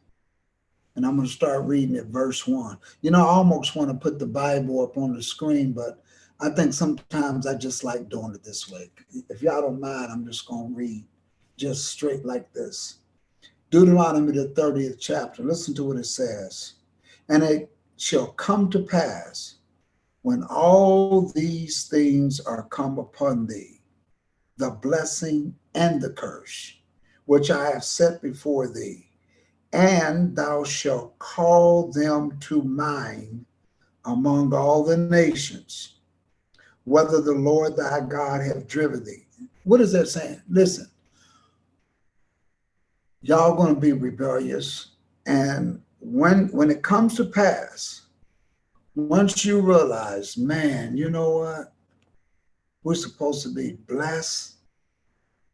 B: And I'm going to start reading at verse 1. You know, I almost want to put the Bible up on the screen, but I think sometimes I just like doing it this way. If y'all don't mind, I'm just going to read just straight like this. Deuteronomy, the 30th chapter. Listen to what it says. And it shall come to pass, when all these things are come upon thee, the blessing and the curse, which I have set before thee, and thou shalt call them to mind among all the nations, whether the Lord thy God hath driven thee. What is that saying? Listen, y'all going to be rebellious, and when it comes to pass, once you realize, man, you know what? We're supposed to be blessed,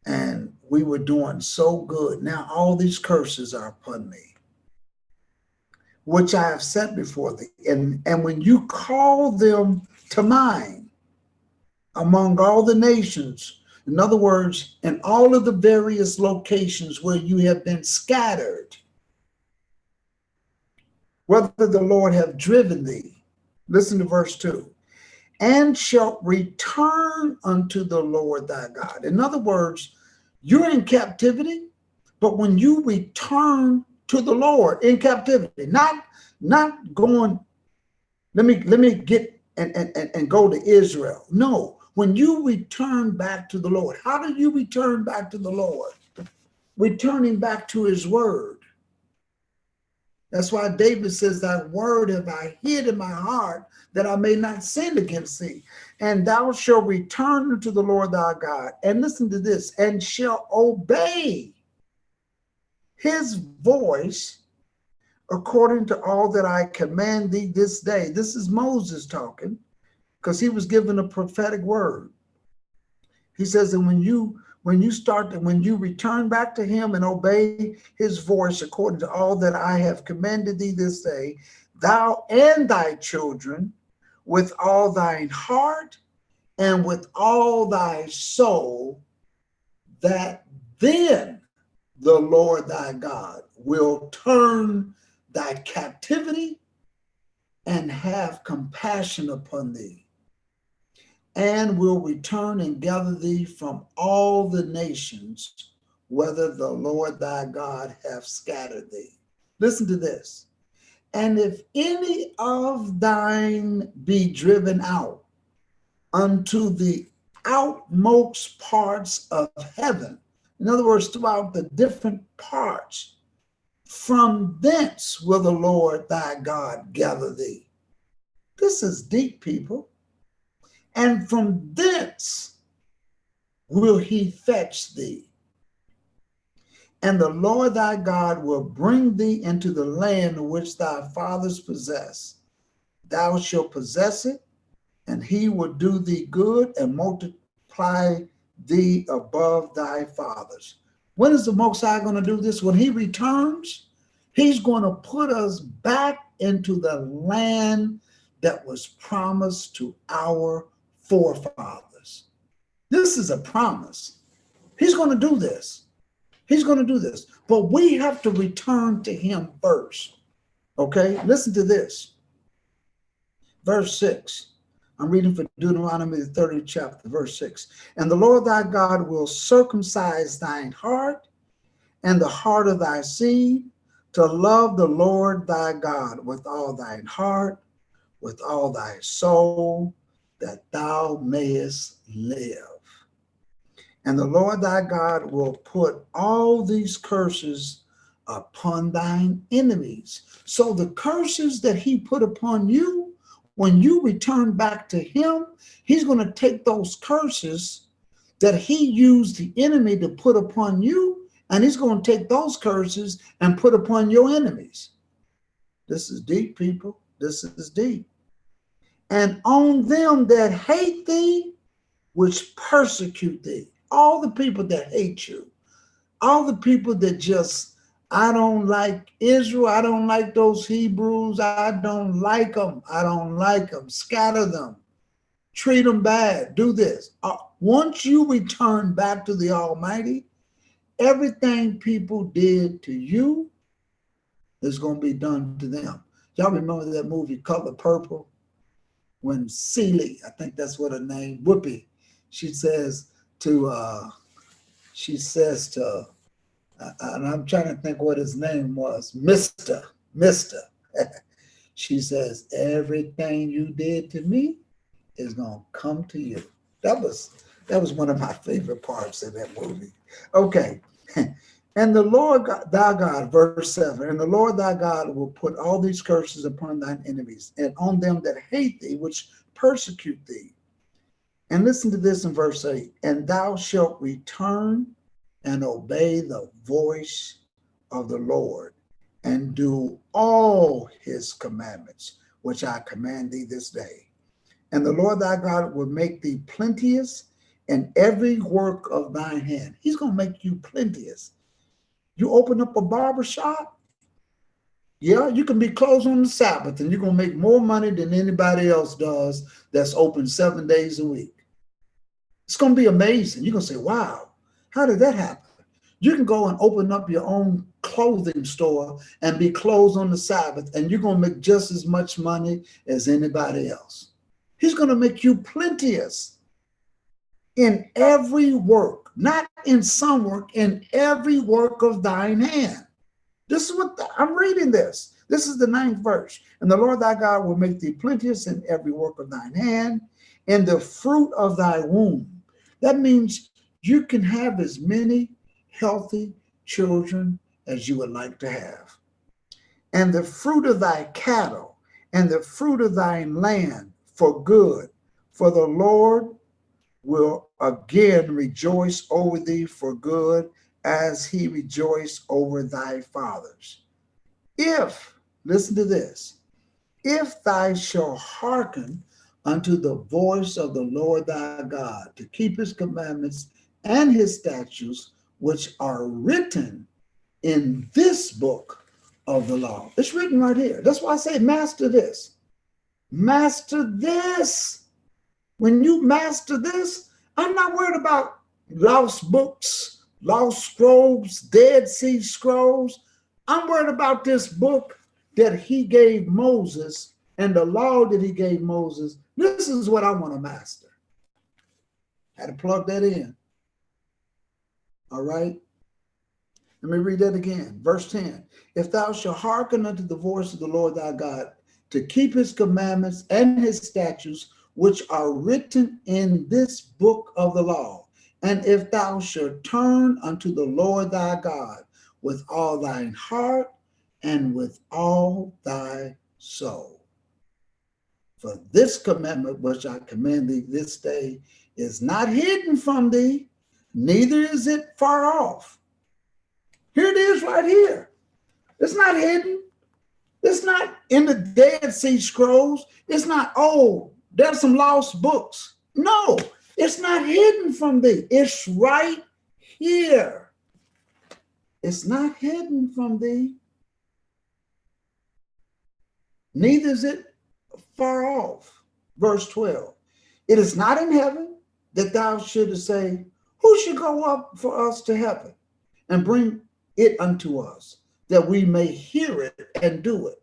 B: and we were doing so good. Now all these curses are upon me, which I have set before thee. And when you call them to mind among all the nations, in other words, in all of the various locations where you have been scattered, whether the Lord have driven thee. Listen to verse 2. And shalt return unto the Lord thy God. In other words, you're in captivity, but when you return to the Lord in captivity, not going, let me get and go to Israel. No, when you return back to the Lord, how do you return back to the Lord? Returning back to his word. That's why David says, thy word have I hid in my heart that I may not sin against thee. And thou shalt return unto the Lord thy God. And listen to this, and shall obey his voice according to all that I command thee this day. This is Moses talking, because he was given a prophetic word. He says that when you return back to him and obey his voice according to all that I have commanded thee this day, thou and thy children with all thine heart and with all thy soul, that then the Lord thy God will turn thy captivity and have compassion upon thee, and will return and gather thee from all the nations, whether the Lord thy God hath scattered thee. Listen to this. And if any of thine be driven out unto the outmost parts of heaven, in other words, throughout the different parts, from thence will the Lord thy God gather thee. This is deep, people. And from thence will he fetch thee. And the Lord thy God will bring thee into the land which thy fathers possessed. Thou shalt possess it, and he will do thee good and multiply thee above thy fathers. When is the Most High going to do this? When he returns, he's going to put us back into the land that was promised to our forefathers. This is a promise. He's going to do this. He's going to do this. But we have to return to him first. Okay? Listen to this. Verse 6. I'm reading for Deuteronomy, the 30th chapter, verse 6. And the Lord thy God will circumcise thine heart and the heart of thy seed, to love the Lord thy God with all thine heart, with all thy soul, that thou mayest live. And the Lord thy God will put all these curses upon thine enemies. So the curses that he put upon you, when you return back to him, he's going to take those curses that he used the enemy to put upon you, and he's going to take those curses and put upon your enemies. This is deep, people. This is deep. And on them that hate thee, which persecute thee. All the people that hate you, all the people that just, I don't like Israel, I don't like those Hebrews, I don't like them, I don't like them, scatter them, treat them bad, do this. Once you return back to the Almighty, everything people did to you is going to be done to them. Y'all remember that movie Color Purple? When Celie, I think that's what her name, Whoopi, she says to, and I'm trying to think what his name was, Mr. She says, everything you did to me is going to come to you. That was one of my favorite parts of that movie. Okay. And the Lord thy God, verse 7, and the Lord thy God will put all these curses upon thine enemies and on them that hate thee, which persecute thee. And listen to this in verse 8, and thou shalt return and obey the voice of the Lord and do all his commandments, which I command thee this day. And the Lord thy God will make thee plenteous in every work of thine hand. He's going to make you plenteous. You open up a barber shop, yeah, you can be closed on the Sabbath and you're going to make more money than anybody else does that's open 7 days a week. It's going to be amazing. You're going to say, wow, how did that happen? You can go and open up your own clothing store and be closed on the Sabbath, and you're going to make just as much money as anybody else. He's going to make you plenteous in every work, not in some work, in every work of thine hand. This is what I'm reading this. This is the 9th verse. And the Lord thy God will make thee plenteous in every work of thine hand, in the fruit of thy womb. That means you can have as many healthy children as you would like to have. And the fruit of thy cattle, and the fruit of thine land for good. For the Lord will again rejoice over thee for good, as he rejoiced over thy fathers. If, listen to this, if thou shalt hearken unto the voice of the Lord thy God, to keep his commandments and his statutes, which are written in this book of the law. It's written right here. That's why I say master this. Master this. When you master this, I'm not worried about lost books, lost scrolls, Dead Sea Scrolls. I'm worried about this book that he gave Moses and the law that he gave Moses. This is what I want to master. Had to plug that in. All right. Let me read that again. Verse 10. If thou shalt hearken unto the voice of the Lord thy God, to keep his commandments and his statutes, which are written in this book of the law, and if thou shalt turn unto the Lord thy God with all thine heart and with all thy soul. For this commandment which I command thee this day is not hidden from thee, neither is it far off. Here it is right here. It's not hidden. It's not in the Dead Sea Scrolls. It's not, oh, there's some lost books. No, it's not hidden from thee. It's right here. It's not hidden from thee. Neither is it far off. Verse 12. It is not in heaven that thou shouldest say, who should go up for us to heaven and bring it unto us, that we may hear it and do it?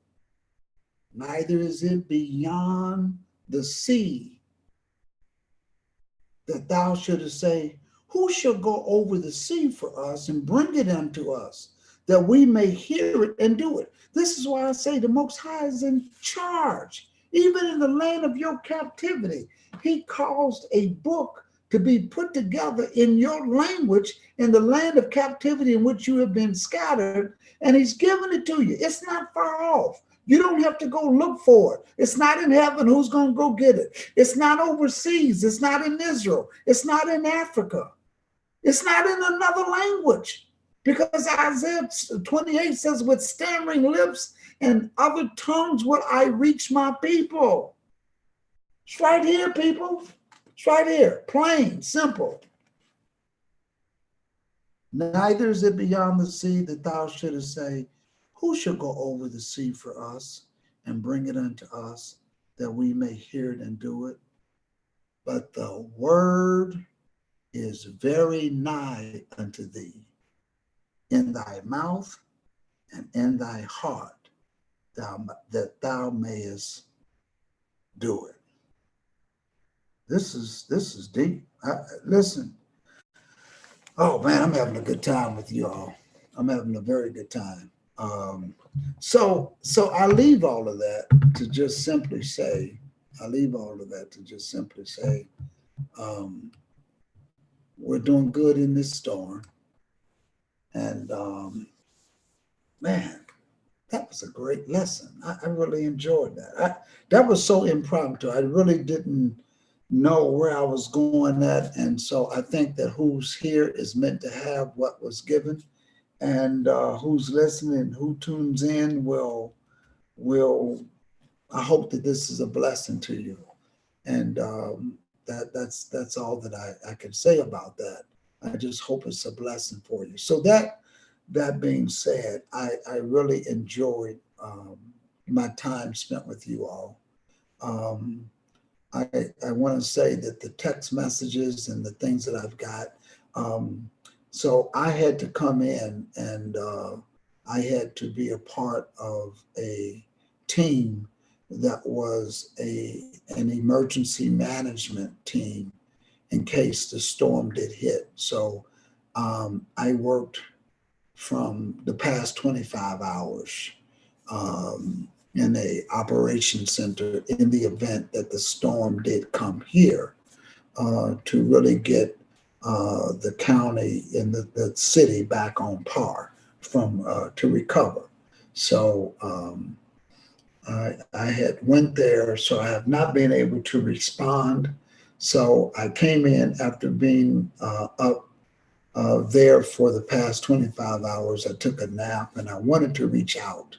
B: Neither is it beyond the sea that thou shouldest say, who shall go over the sea for us and bring it unto us, that we may hear it and do it? This is why I say the Most High is in charge. Even in the land of your captivity, he caused a book to be put together in your language in the land of captivity in which you have been scattered, and he's given it to you. It's not far off. You don't have to go look for it. It's not in heaven. Who's going to go get it? It's not overseas. It's not in Israel. It's not in Africa. It's not in another language. Because Isaiah 28 says, with stammering lips and other tongues will I reach my people. It's right here, people. It's right here. Plain, simple. Neither is it beyond the sea that thou shouldest say, who shall go over the sea for us and bring it unto us, that we may hear it and do it? But the word is very nigh unto thee, in thy mouth and in thy heart, that thou mayest do it. This is deep. Listen. Oh man, I'm having a good time with you all. I'm having a very good time. So I leave all of that to just simply say, we're doing good in this storm. And man, that was a great lesson. I really enjoyed that. That was so impromptu. I really didn't know where I was going at. And so I think that who's here is meant to have what was given. And who's listening, who tunes in will, I hope that this is a blessing to you. And that's all that I can say about that. I just hope it's a blessing for you. So that being said, I really enjoyed my time spent with you all. I want to say that the text messages and the things that I've got, So I had to come in and I had to be a part of a team that was an emergency management team in case the storm did hit. So I worked from the past 25 hours in a operation center in the event that the storm did come here to really get the county and the city back on par from to recover. So I had went there, so I have not been able to respond. So I came in after being up there for the past 25 hours. I took a nap and I wanted to reach out.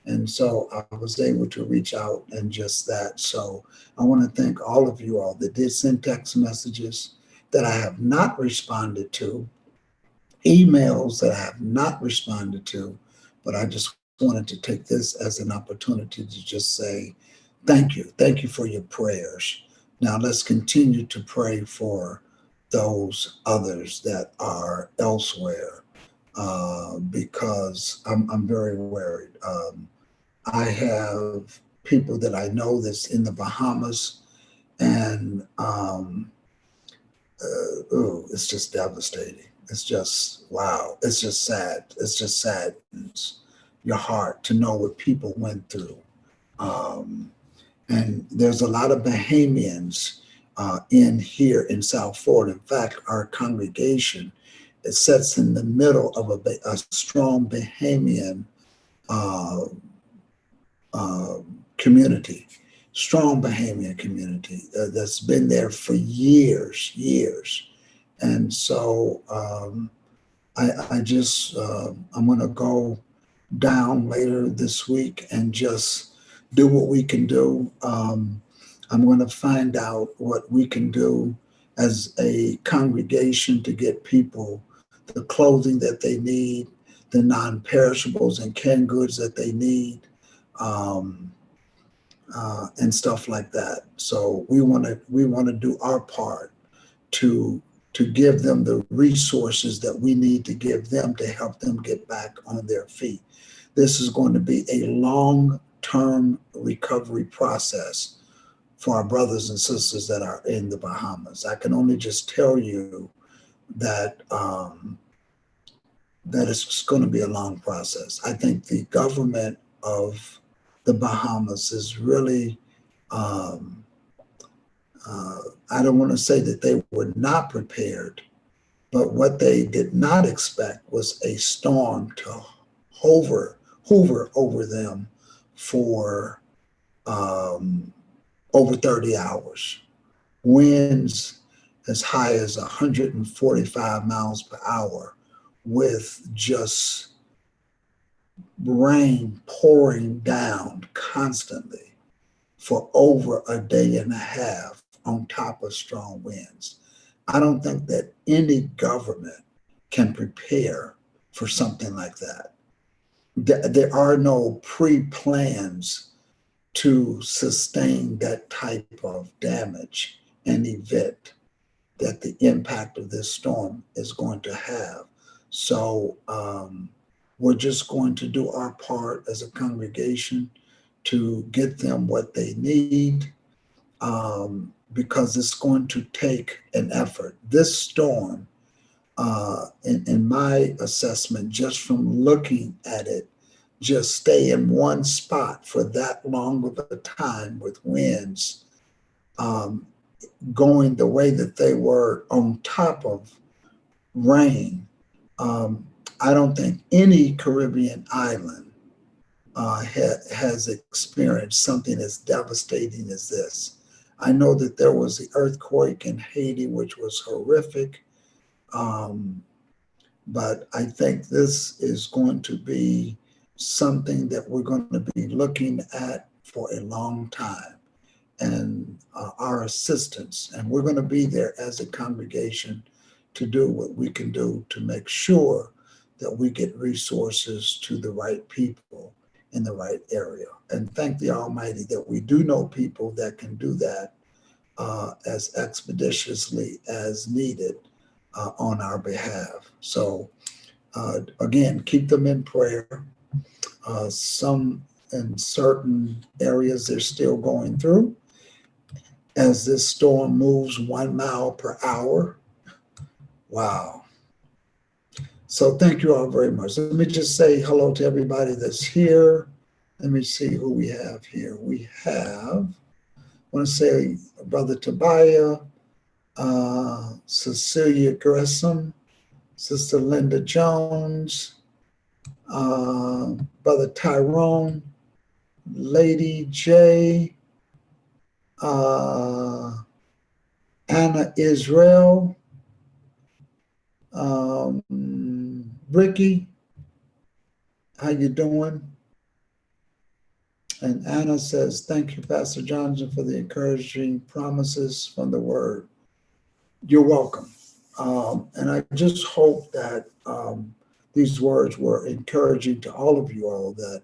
B: And so I was able to reach out and just that. So I want to thank all of you all that did send text messages that I have not responded to, emails that I have not responded to, but I just wanted to take this as an opportunity to just say thank you. Thank you for your prayers. Now let's continue to pray for those others that are elsewhere because I'm very worried. I have people that I know that's in the Bahamas, and ooh, it's just devastating. It's just wow. It's just sad. It's just saddens your heart to know what people went through. Um, and there's a lot of Bahamians in here in South Florida. In fact, our congregation it sits in the middle of a strong Bahamian uh, uh, community, strong Bahamian community that's been there for years, years. And so I just, I'm going to go down later this week and just do what we can do. I'm going to find out what we can do as a congregation to get people the clothing that they need, the non perishables and canned goods that they need. Um, and stuff like that. So we want to do our part to to give them the resources that we need to give them to help them get back on their feet. This is going to be a long-term recovery process for our brothers and sisters that are in the Bahamas. I can only just tell you that it's going to be a long process. I think the government of the Bahamas is really um, uh, I don't want to say that they were not prepared, but what they did not expect was a storm to hover over them for um, over 30 hours. Winds as high as 145 miles per hour with just rain pouring down constantly for over a day and a half on top of strong winds. I don't think that any government can prepare for something like that. There are no pre plans to sustain that type of damage and event that the impact of this storm is going to have. So we're just going to do our part as a congregation to get them what they need because it's going to take an effort. This storm, in my assessment, just from looking at it, just stay in one spot for that long of a time with winds um, going the way that they were on top of rain. Um, I don't think any Caribbean island has experienced something as devastating as this. I know that there was the earthquake in Haiti, which was horrific, um, but I think this is going to be something that we're going to be looking at for a long time and our assistance. And we're going to be there as a congregation to do what we can do to make sure that we get resources to the right people in the right area. And thank the Almighty that we do know people that can do that as expeditiously as needed. on our behalf. So again, keep them in prayer. Some in certain areas they're still going through as this storm moves 1 mile per hour. Wow. So thank you all very much. Let me just say hello to everybody that's here. Let me see who we have here. We have, I want to say Brother Tobiah, Cecilia Gresham, Sister Linda Jones, Brother Tyrone, Lady J, uh, Anna Israel, Ricky, how you doing? And Anna says, thank you, Pastor Johnson, for the encouraging promises from the word. You're welcome. And I just hope that these words were encouraging to all of you all, that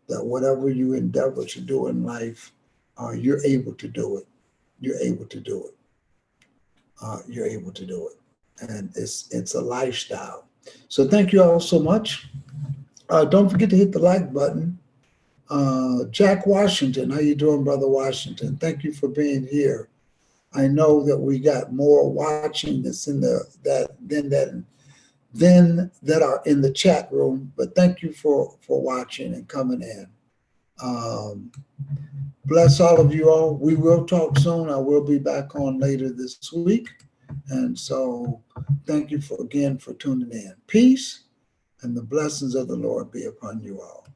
B: whatever you endeavor to do in life, you're able to do it. You're able to do it. You're able to do it. And it's a lifestyle. So thank you all so much. Don't forget to hit the like button. Jack Washington, how you doing, Brother Washington? Thank you for being here. I know that we got more watching that's in the that are in the chat room, but thank you for watching and coming in. Bless all of you all. We will talk soon. I will be back on later this week. And so thank you again for tuning in. Peace and the blessings of the Lord be upon you all.